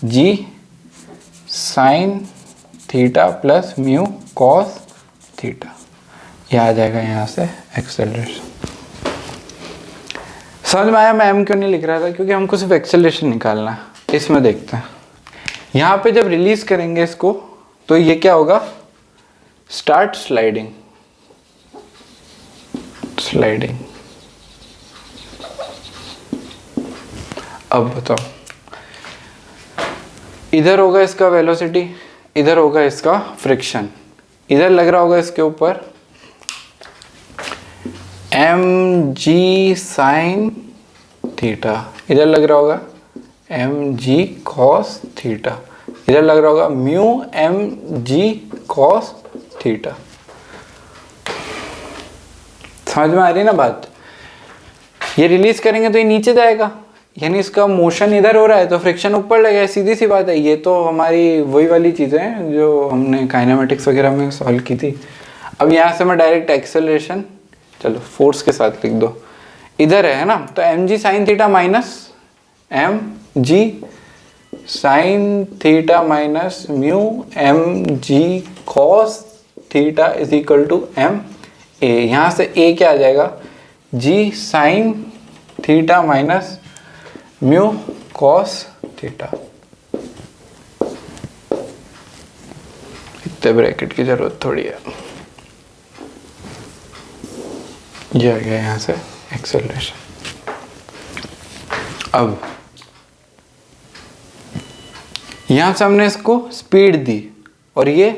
g sin theta plus mu cos theta, ये आ जाएगा यहाँ से एक्सेलरेशन। समझ में आया मैं एम क्यों नहीं लिख रहा था? क्योंकि हमको सिर्फ एक्सेलरेशन निकालना है। इसमें देखते हैं, यहाँ पे जब रिलीज करेंगे इसको तो ये क्या होगा, स्टार्ट स्लाइडिंग, स्लाइडिंग। अब बताओ, इधर होगा इसका वेलोसिटी, इधर होगा इसका फ्रिक्शन, इधर लग रहा होगा इसके ऊपर एम जी साइन थीटा, इधर लग रहा होगा एम जी कॉस थीटा, इधर लग रहा होगा mu M G cos theta. समझ में आ रही है ना बात? ये रिलीज करेंगे तो ये नीचे जाएगा, यानी इसका मोशन इधर हो रहा है तो फ्रिक्शन ऊपर लगेगा, सीधी सी बात है। ये तो हमारी वही वाली चीज़ें हैं जो हमने काइनेमेटिक्स वगैरह में सॉल्व की थी। अब यहाँ से मैं डायरेक्ट एक्सेलरेशन, चलो फोर्स के साथ लिख दो, इधर है ना, तो M G sine theta minus M ji sine theta minus mu M G cos theta is equal to M A. यहाँ से ए क्या आ जाएगा, G sine theta minus mu cos theta. इतने ब्रैकेट की जरूरत थोड़ी है। ये आ गया यहाँ से एक्सेलरेशन। अब यहाँ से हमने इसको स्पीड दी और ये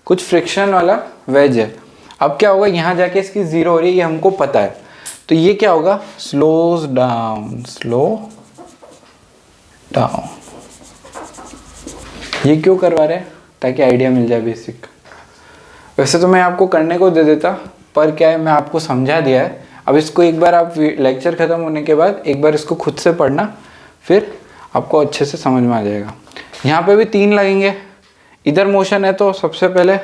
कुछ फ्रिक्शन वाला वेज है। अब क्या होगा, यहाँ जाके इसकी जीरो हो रही है, ये हमको पता है, तो ये क्या होगा, स्लोज डाउन, स्लो डाउन। ये क्यों करवा रहे हैं, ताकि आइडिया मिल जाए बेसिक। वैसे तो मैं आपको करने को दे देता, पर क्या है मैं आपको समझा दिया है। अब इसको एक बार आप लेक्चर ख़त्म होने के बाद एक बार इसको खुद से पढ़ना, फिर आपको अच्छे से समझ में आ जाएगा। यहाँ पे भी 3 लगेंगे, इधर मोशन है तो सबसे पहले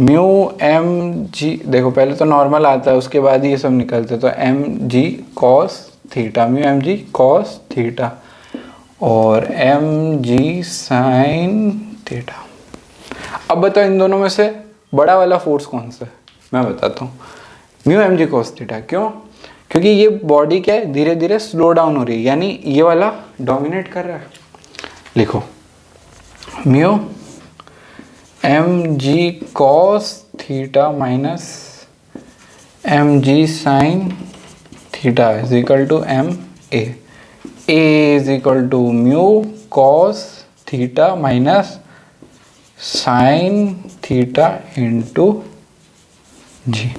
म्यू एम जी, देखो पहले तो नॉर्मल आता है उसके बाद ये सब निकलते, तो M G cos theta, mu M G cos theta और एम जी साइन थीटा। अब बताओ इन दोनों में से बड़ा वाला फोर्स कौन सा है? मैं बताता हूँ, mu M G cos theta. क्यों? क्योंकि ये बॉडी क्या है, धीरे धीरे स्लो डाउन हो रही है, यानी ये वाला डोमिनेट कर रहा है। लिखो mu M G cos theta minus M ji sine theta is equal to M A. A is equal to mu cos theta minus sine theta into G.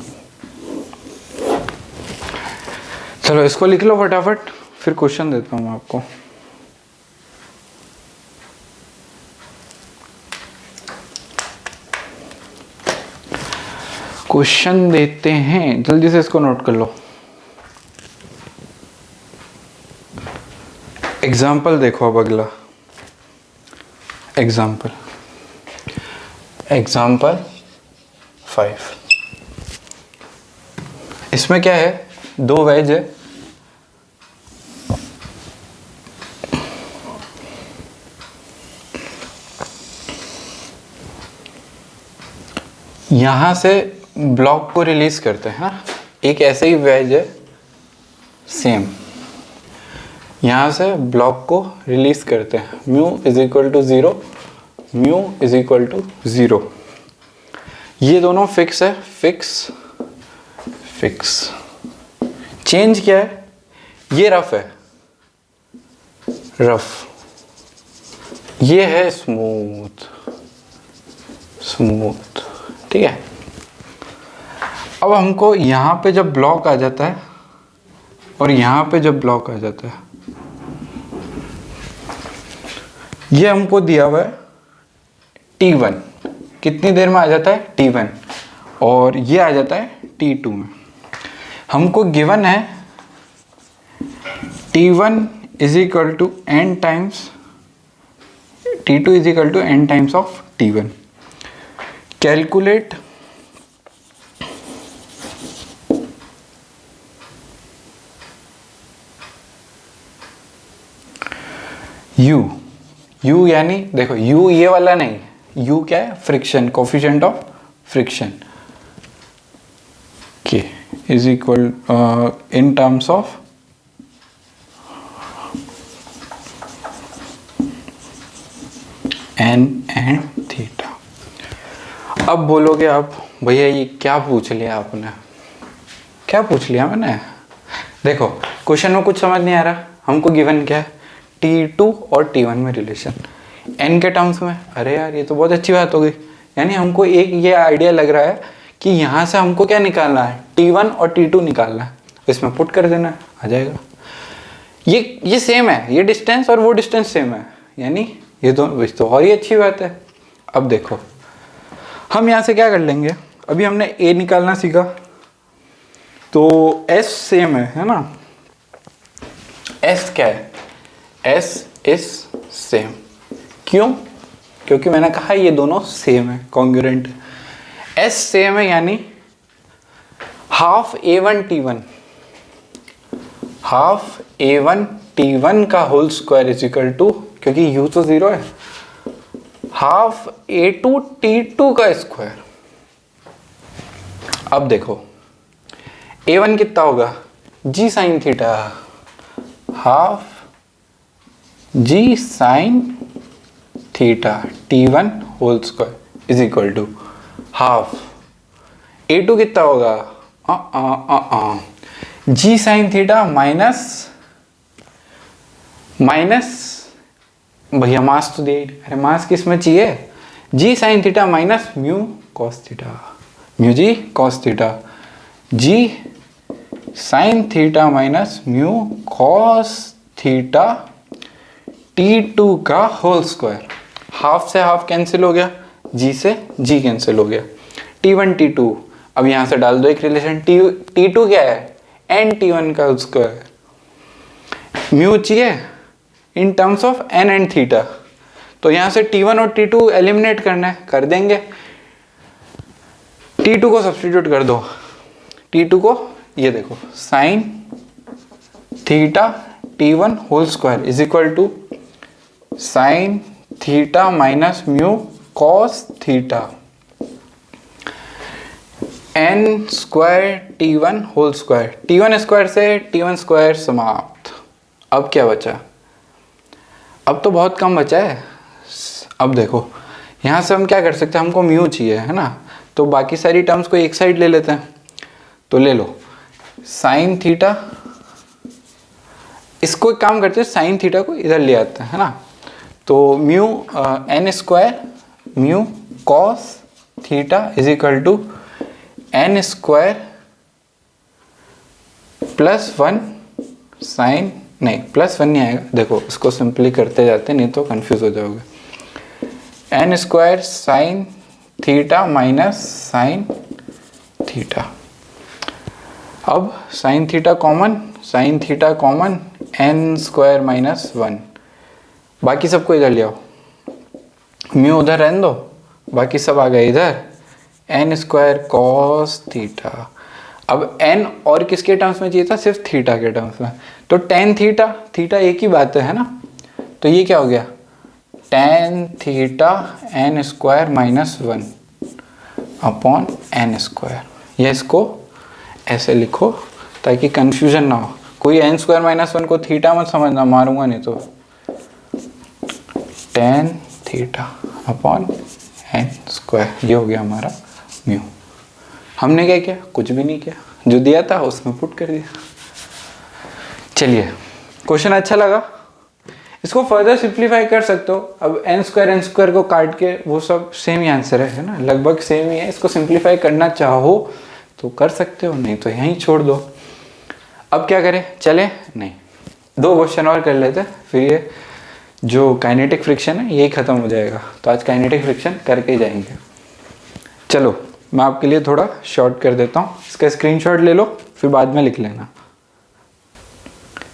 चलो इसको लिख लो फटाफट, फिर क्वेश्चन देता हूँ मैं आपको। क्वेश्चन देते हैं, जल्दी से इसको नोट कर लो। एग्जाम्पल देखो, अब अगला एग्जाम्पल 5। इसमें क्या है, 2 वेज है, यहां से ब्लॉक को रिलीज करते हैं। हाँ, एक ऐसे ही वेज है सेम, यहाँ से ब्लॉक को रिलीज करते हैं, mu is equal to 0, mu is equal to 0। ये दोनों फिक्स है, फिक्स फिक्स। चेंज क्या है, ये रफ है, रफ, ये है स्मूथ, स्मूथ। ठीक है। अब हमको यहाँ पे जब ब्लॉक आ जाता है और यहाँ पे जब ब्लॉक आ जाता है, ये हमको दिया हुआ है T1, कितनी देर में आ जाता है T1, और ये आ जाता है T2 में। हमको गिवन है T1 is equal to n times T2 is equal to n times of T1। Calculate U यानी देखो U ये वाला नहीं, U क्या है, फ्रिक्शन, कोफिशिएंट ऑफ फ्रिक्शन के is equal in terms of N and theta. अब बोलोगे आप भैया ये क्या पूछ लिया आपने, क्या पूछ लिया मैंने? देखो क्वेश्चन में कुछ समझ नहीं आ रहा, हमको गिवन क्या है, T2 और T1 में रिलेशन n के टर्म्स में। अरे यार ये तो बहुत अच्छी बात हो गई, यानी हमको एक ये आइडिया लग रहा है कि यहाँ से हमको क्या निकालना है, T1 और T2 निकालना है, इसमें पुट कर देना है, आ जाएगा। ये सेम है, ये डिस्टेंस और वो डिस्टेंस सेम है, यानी ये तो और ही अच्छी बात है। अब देखो हम यहाँ से क्या कर लेंगे, अभी हमने A निकालना सीखा तो S सेम है ना, S क्या है, S इज सेम, क्यों? क्योंकि मैंने कहा ये दोनों सेम है, कॉन्ग्रुएंट। S सेम है यानी half A1 T1, half A1 T1 का whole square is equal to, क्योंकि U तो 0 है, हाफ A2 T2 का स्क्वायर। अब देखो A1 कितना होगा, G sine theta, half G sine theta T1 whole square is equal to half A2 कितना होगा, G साइन थीटा माइनस भैया मास तो दे, अरे मास किस में चाहिए, G sine theta minus mu cos theta, mu G cos theta, G sine theta minus mu cos theta T2 का होल स्क्वायर। हाफ से हाफ कैंसिल हो गया, G से G कैंसिल हो गया, T1 T2। अब यहाँ से डाल दो एक रिलेशन, T2 क्या है, n T1 का स्क्वायर, म्यू चाहिए in terms of n and theta, तो यहाँ से T1 और T2 एलिमिनेट करना है, कर देंगे। T2 को सब्स्टिट्यूट कर दो, T2 को ये देखो sine theta T1 whole square is equal to sine theta minus mu cos theta n square T1 whole square, T1 square से T1 स्क्वायर समाप्त। अब क्या बचा, अब तो बहुत कम बचा है। अब देखो यहाँ से हम क्या कर सकते हैं, हमको म्यू चाहिए है ना, तो बाकी सारी टर्म्स को एक साइड ले लेते हैं, तो ले लो साइन थीटा, इसको एक काम करते हैं, साइन थीटा को इधर ले आते हैं है ना, तो mu n square mu cos theta is equal to n square plus 1 sine, नहीं प्लस 1 नहीं आएगा, देखो इसको सिंपली करते जाते नहीं तो कंफ्यूज हो जाओगे, n square sine theta minus sine theta. अब sine theta common, n square minus 1, बाकी सबको इधर ले आओ, म्यू उधर रहने दो, बाकी सब आ गए इधर, n स्क्वायर कॉस थीटा। अब n और किसके टर्म्स में चाहिए था, सिर्फ थीटा के टर्म्स में, तो टेन थीटा एक ही बात है ना, तो ये क्या हो गया, tan theta n square minus 1 upon n square. ये इसको ऐसे लिखो ताकि कंफ्यूजन ना हो, कोई n स्क्वायर माइनस 1 को थीटा मत समझना, मारूंगा नहीं तो, tan theta upon n square, ये हो गया हमारा म्यू। हमने क्या किया, कुछ भी नहीं किया, जो दिया था उसमें पुट कर दिया। चलिए क्वेश्चन अच्छा लगा, इसको फर्दर सिंप्लीफाई कर सकते हो। अब n स्क्वायर को काट के वो सब सेम ही आंसर है ना, लगभग सेम ही है, इसको सिंप्लीफाई करना चाहो तो कर सकते हो, नहीं तो यहीं छोड़ दो। अब क्या करें, चले नहीं 2 क्वेश्चन और कर लेते, फिर ये जो काइनेटिक फ्रिक्शन है ये ख़त्म हो जाएगा, तो आज काइनेटिक फ्रिक्शन करके ही जाएंगे। चलो मैं आपके लिए थोड़ा शॉर्ट कर देता हूँ, इसका स्क्रीनशॉट ले लो फिर बाद में लिख लेना।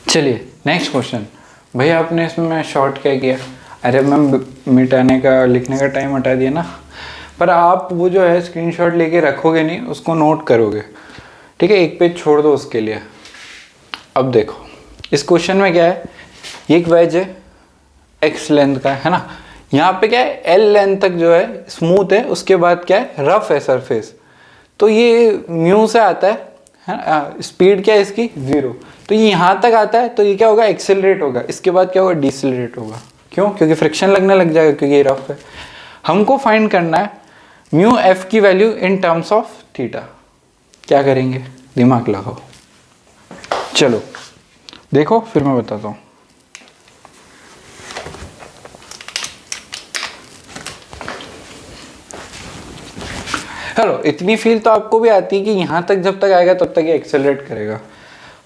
चलिए नेक्स्ट क्वेश्चन, भैया आपने इसमें शॉर्ट क्या किया, अरे मैम मिटाने का लिखने का टाइम हटा दिया ना, पर आप वो जो है स्क्रीनशॉट लेके रखोगे नहीं, उसको नोट करोगे, ठीक है, एक पेज छोड़ दो उसके लिए। अब देखो इस क्वेश्चन में क्या है, ये एक वेज है x लेंथ का है ना, यहाँ पे क्या है, एल लेंथ तक जो है स्मूथ है, उसके बाद क्या है, रफ है सरफेस। तो ये म्यू से आता है, स्पीड क्या है इसकी 0, तो ये यहाँ तक आता है, तो ये क्या होगा, एक्सेलरेट होगा, इसके बाद क्या होगा, डिसेलरेट होगा। क्यों? क्योंकि फ्रिक्शन लगने लग जाएगा, क्योंकि ये रफ है। हमको फाइंड करना है म्यू एफ की value in terms of theta. क्या करेंगे, दिमाग लगाओ। चलो देखो, फिर मैं बताता हूँ। हेलो, इतनी फील तो आपको भी आती है कि यहाँ तक जब तक आएगा तब तक ये एक्सेलरेट करेगा।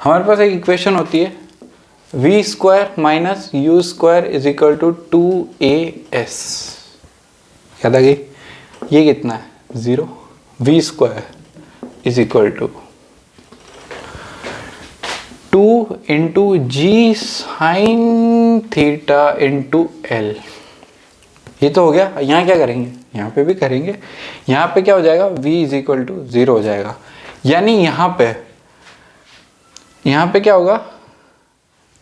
हमारे पास एक इक्वेशन होती है v square minus u square is equal to 2as। याद आ गई? ये कितना है, 0। v square is equal to 2 into g sine theta into l. ये तो हो गया। यहाँ क्या करेंगे, यहाँ पे भी करेंगे। यहाँ पे क्या हो जाएगा, v इज इक्वल टू 0 हो जाएगा। यानी यहाँ पे क्या होगा,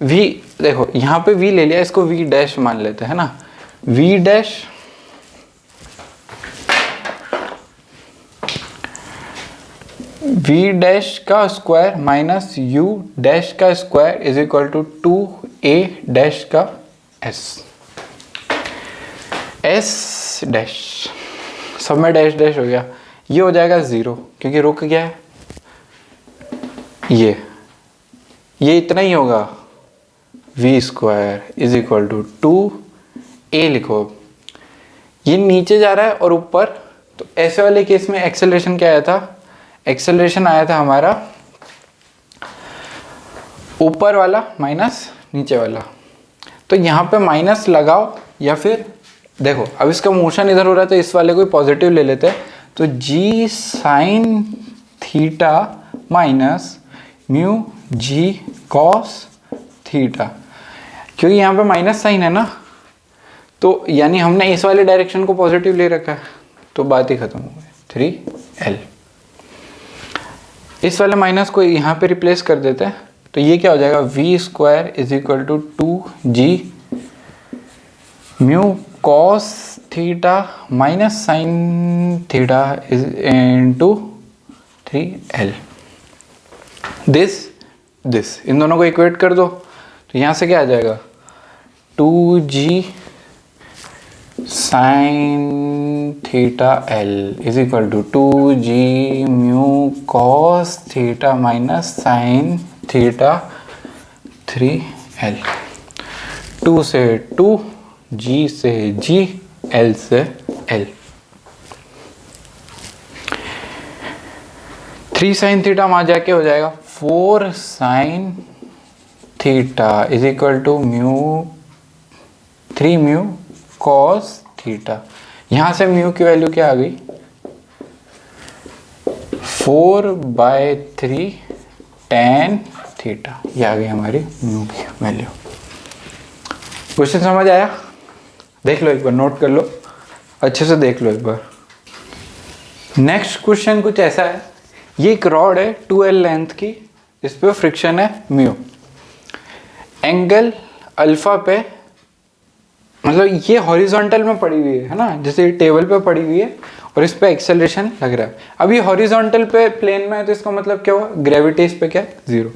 v, देखो यहाँ पे v ले लिया, इसको v डैश मान लेते हैं ना। v डैश का स्क्वायर माइनस u डैश का square is equal to 2a dash का s डैश, सब में डैश डैश हो गया। ये हो जाएगा 0, क्योंकि रुक गया है ये इतना ही होगा। v square is equal to 2a लिखो। ये नीचे जा रहा है और ऊपर, तो ऐसे वाले केस में एक्सेलरेशन क्या आया था, एक्सेलरेशन आया था हमारा ऊपर वाला माइनस नीचे वाला। तो यहाँ पे माइनस लगाओ, या फिर देखो अब इसका मोशन इधर हो रहा है, तो इस वाले को पॉजिटिव ले लेते हैं। तो जी sine theta minus mu G cos theta, क्योंकि यहाँ पे माइनस साइन है ना, तो यानी हमने इस वाले डायरेक्शन को पॉजिटिव ले रखा है, तो बात ही खत्म हो गई। 3l, इस वाले माइनस को यहाँ पे रिप्लेस कर देते हैं, तो ये क्या हो जाएगा, v square is equal to 2g mu cos theta minus sine theta is into 3l। This इन दोनों को इक्वेट कर दो, तो यहाँ से क्या आ जाएगा, 2g sine theta l is equal to 2g mu cos theta minus sine theta 3l। 2 से 2, g से g, l से l। 3 साइन थीटा वहाँ जाके हो जाएगा 4 sine theta is equal to mu 3 mu cos theta. यहाँ से म्यू की वैल्यू क्या आ गई, 4/3 tan थीटा। ये आ गई हमारी म्यू की वैल्यू। क्वेश्चन समझ आया? देख लो एक बार, नोट कर लो, अच्छे से देख लो एक बार। नेक्स्ट क्वेश्चन कुछ ऐसा है, ये एक रॉड है 2l लेंथ की, इस पे फ्रिक्शन है म्यू, एंगल अल्फा पे, मतलब ये हॉरिजॉन्टल में पड़ी हुई है ना, जैसे टेबल पे पड़ी हुई है, और इस पे एक्सेलरेशन लग रहा है। अब ये हॉरिजॉन्टल पे प्लेन में है, तो इसका मतलब क्या हुआ, ग्रेविटी इस पे क्या है, 0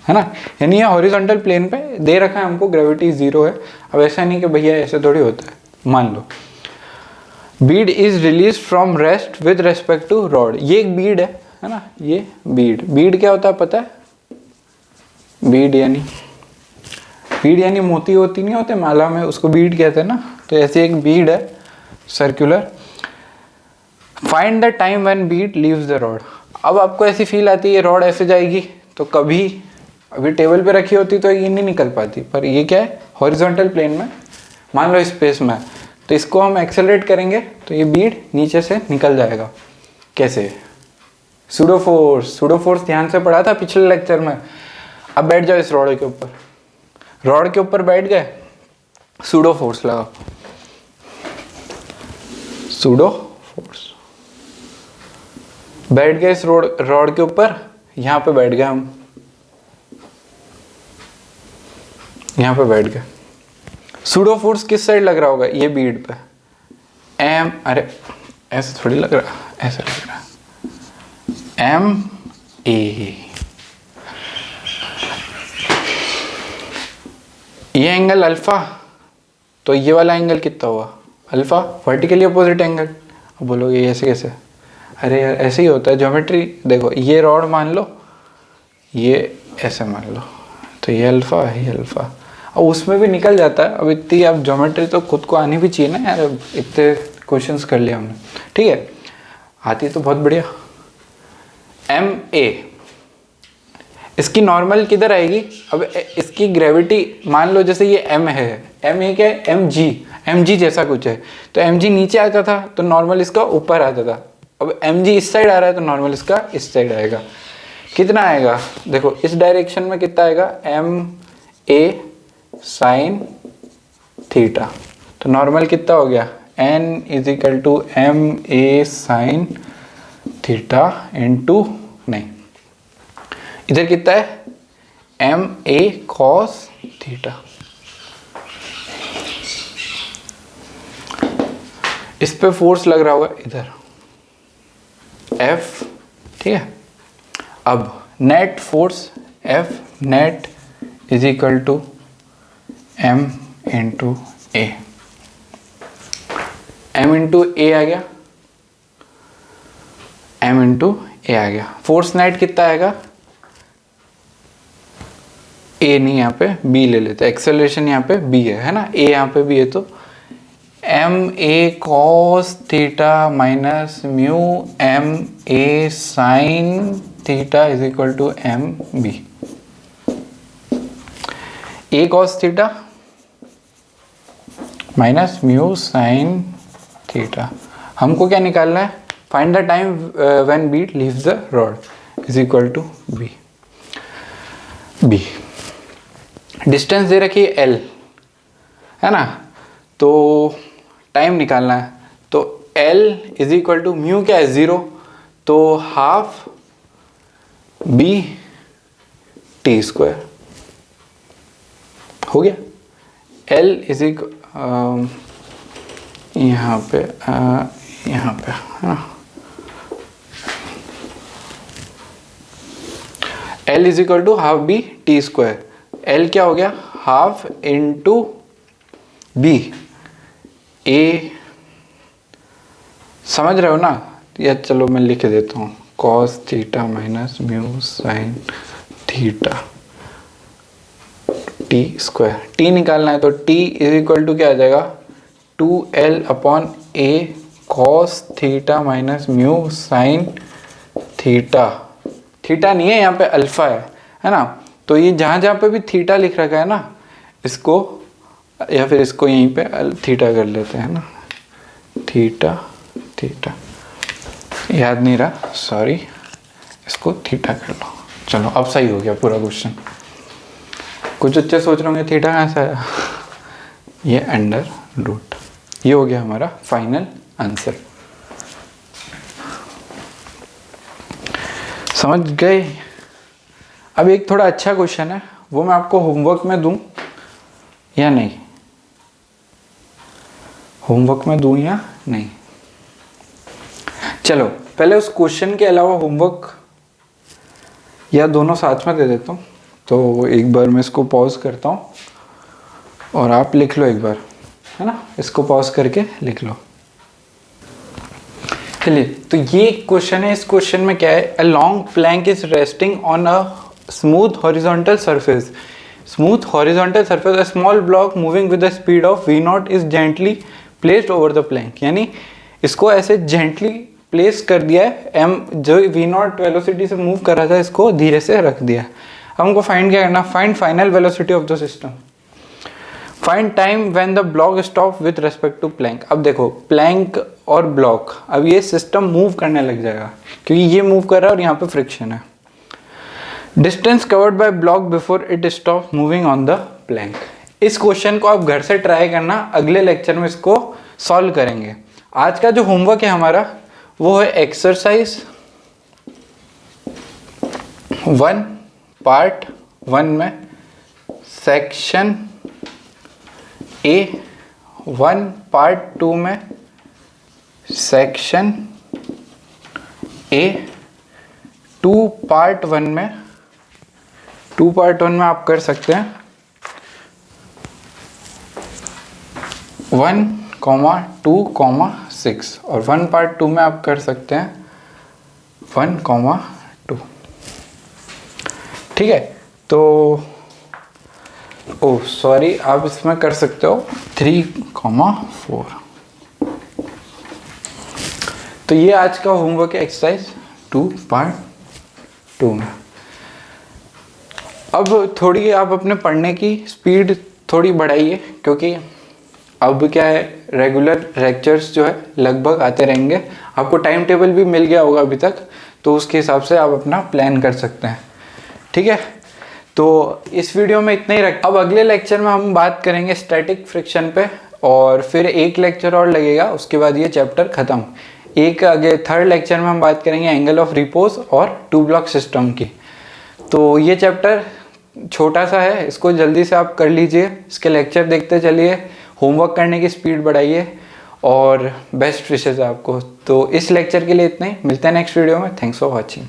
है ना। यानी ये हॉरिजॉन्टल प्लेन पे दे रखा है हमको, ग्रेविटी 0 है। अब ऐसा नहीं कि भैया ऐसे थोड़ी होता है। मान लो bead is release from rest with respect to rod, ये एक बीड है ना, ये बीड क्या होता है पता है, बीड यानी मोती होती नहीं होते माला में, उसको बीड कहते हैं ना। तो ऐसे एक बीड है circular. Find the time when Beed leaves the rod. अब आपको ऐसी फील आती है रॉड ऐसे जाएगी, तो कभी अभी टेबल पे रखी होती तो ये नहीं निकल पाती, पर ये क्या है, हॉरिजॉन्टल प्लेन में, मान लो स्पेस में, तो इसको हम एक्सेलरेट करेंगे तो ये बीड नीचे से निकल जाएगा। कैसे, सूडो फोर्स ध्यान से पढ़ा था पिछले लेक्चर में। अब बैठ जाओ इस रॉड के ऊपर बैठ गए, सूडो फोर्स लगाओ, सूडो फोर्स, बैठ गए इस रॉड के ऊपर, यहाँ पे बैठ गए हम, यहाँ पे बैठ गए। सूडो फोर्स किस साइड लग रहा होगा, ये बीड पे एम, अरे ऐसे थोड़ी लग रहा, ऐसे लग रहा एम ए। ये एंगल अल्फा, तो ये वाला एंगल कितना हुआ अल्फा, वर्टिकली अपोजिट एंगल। अब बोलोगे ऐसे कैसे, अरे यार ऐसे ही होता है ज्योमेट्री। देखो ये रॉड मान लो, ये ऐसे मान लो, तो ये अल्फा है, ये अल्फा, अब उसमें भी निकल जाता है। अब इतनी अब ज्योमेट्री तो खुद को आनी भी चाहिए ना यार, अब इतने क्वेश्चंस कर लिया हमने, ठीक है, आती तो बहुत बढ़िया। एम ए, इसकी नॉर्मल किधर आएगी, अब इसकी ग्रेविटी मान लो जैसे ये एम है, एम ए क्या है, एम जी जैसा कुछ है, तो एम जी नीचे आता था तो नॉर्मल इसका ऊपर आता था। अब एम जी इस साइड आ रहा है तो नॉर्मल इसका इस साइड आएगा। कितना आएगा, देखो इस डायरेक्शन में कितना आएगा, एम ए साइन थीटा, तो नॉर्मल कितना हो गया, N is equal to M a sine theta into, नहीं इधर कितना है, एम ए कॉस थीटा। इस पे फोर्स लग रहा होगा इधर F, ठीक है। अब net force F net is equal to M into A, M into A आ गया, M इंटू ए आ गया। फोर्स नेट कितना आएगा, ए नहीं यहाँ पे बी ले लेते, एक्सेलरेशन यहाँ पे बी है ना, ए यहाँ पे बी है, तो m a cos theta minus mu m a sine theta is equal to m b. A cos theta minus mu sine theta, हमको क्या निकालना है, find the time when bead leaves the rod is equal to b. B distance दे रखी है L है ना, तो टाइम निकालना है, तो L is equal to mu क्या है 0, तो हाफ बी टी स्क्वायर हो गया। L इज इक्वल यहाँ पे है ना, L is equal to half b t square, L क्या हो गया, हाफ इंटू बी, ए समझ रहे हो ना, या चलो मैं लिख देता हूँ, cos theta minus mu sine theta T square, T निकालना है तो टी इज इक्वल टू क्या आ जाएगा, 2L upon a cos theta minus mu sine theta, theta नहीं है यहाँ पे अल्फा है ना, तो ये जहाँ जहाँ पे भी थीटा लिख रखा है ना, इसको या फिर इसको यहीं पे थीटा कर लेते हैं ना, थीटा थीटा याद नहीं रहा सॉरी, इसको थीटा कर लो। चलो अब सही हो गया पूरा क्वेश्चन। कुछ बच्चे सोच रहे होंगे थीटा कहाँ से आया, ये अंडर रूट, ये हो गया हमारा फाइनल आंसर। समझ गए। अब एक थोड़ा अच्छा क्वेश्चन है, वो मैं आपको होमवर्क में दूं या नहीं, होमवर्क में दूं या नहीं, चलो पहले उस क्वेश्चन के अलावा होमवर्क या दोनों साथ में दे देता हूँ। तो एक बार मैं इसको पॉज करता हूँ और आप लिख लो एक बार, है ना, इसको पॉज करके लिख लो। चलिए, तो ये क्वेश्चन है, इस क्वेश्चन में क्या है, a long plank is resting on a smooth horizontal surface, smooth horizontal surface, a small block moving with the speed of v not is gently placed over the plank, यानी इसको ऐसे जेंटली प्लेस कर दिया है, m जो v नॉट वेलोसिटी से मूव कर रहा था इसको धीरे से रख दिया। हमको फाइंड क्या करना, find final velocity of the system, find time when the block stop with respect to plank. अब देखो प्लैंक और ब्लॉक, अब ये सिस्टम मूव करने लग जाएगा क्योंकि ये मूव कर रहा है और यहाँ पे फ्रिक्शन है। Distance covered by block before it stop moving on the plank. इस क्वेश्चन को आप घर से ट्राई करना, अगले लेक्चर में इसको सॉल्व करेंगे। आज का जो होमवर्क है हमारा वो है एक्सरसाइज 1 पार्ट 1 में सेक्शन A1 पार्ट 2 में सेक्शन A2 पार्ट 1 में आप कर सकते हैं 1,2,6 और 1 पार्ट 2 में आप कर सकते हैं 1,2। ठीक है, तो ओह सॉरी, आप इसमें कर सकते हो 3,4। तो ये आज का होमवर्क है एक्सरसाइज 2 पार्ट 2 में। अब थोड़ी आप अपने पढ़ने की स्पीड थोड़ी बढ़ाइए, क्योंकि अब क्या है, रेगुलर लेक्चर्स जो है लगभग आते रहेंगे। आपको टाइम टेबल भी मिल गया होगा अभी तक, तो उसके हिसाब से आप अपना प्लान कर सकते हैं। ठीक है, तो इस वीडियो में इतना ही रख। अब अगले लेक्चर में हम बात करेंगे स्टैटिक फ्रिक्शन पे, और फिर एक लेक्चर और लगेगा, उसके बाद ये चैप्टर ख़त्म। एक आगे थर्ड लेक्चर में हम बात करेंगे एंगल ऑफ रिपोज और टू ब्लॉक सिस्टम की। तो ये चैप्टर छोटा सा है, इसको जल्दी से आप कर लीजिए, इसके लेक्चर देखते चलिए, होमवर्क करने की स्पीड बढ़ाइए और बेस्ट विशेस आपको। तो इस लेक्चर के लिए इतना ही, मिलते हैं नेक्स्ट वीडियो में। Thanks for watching.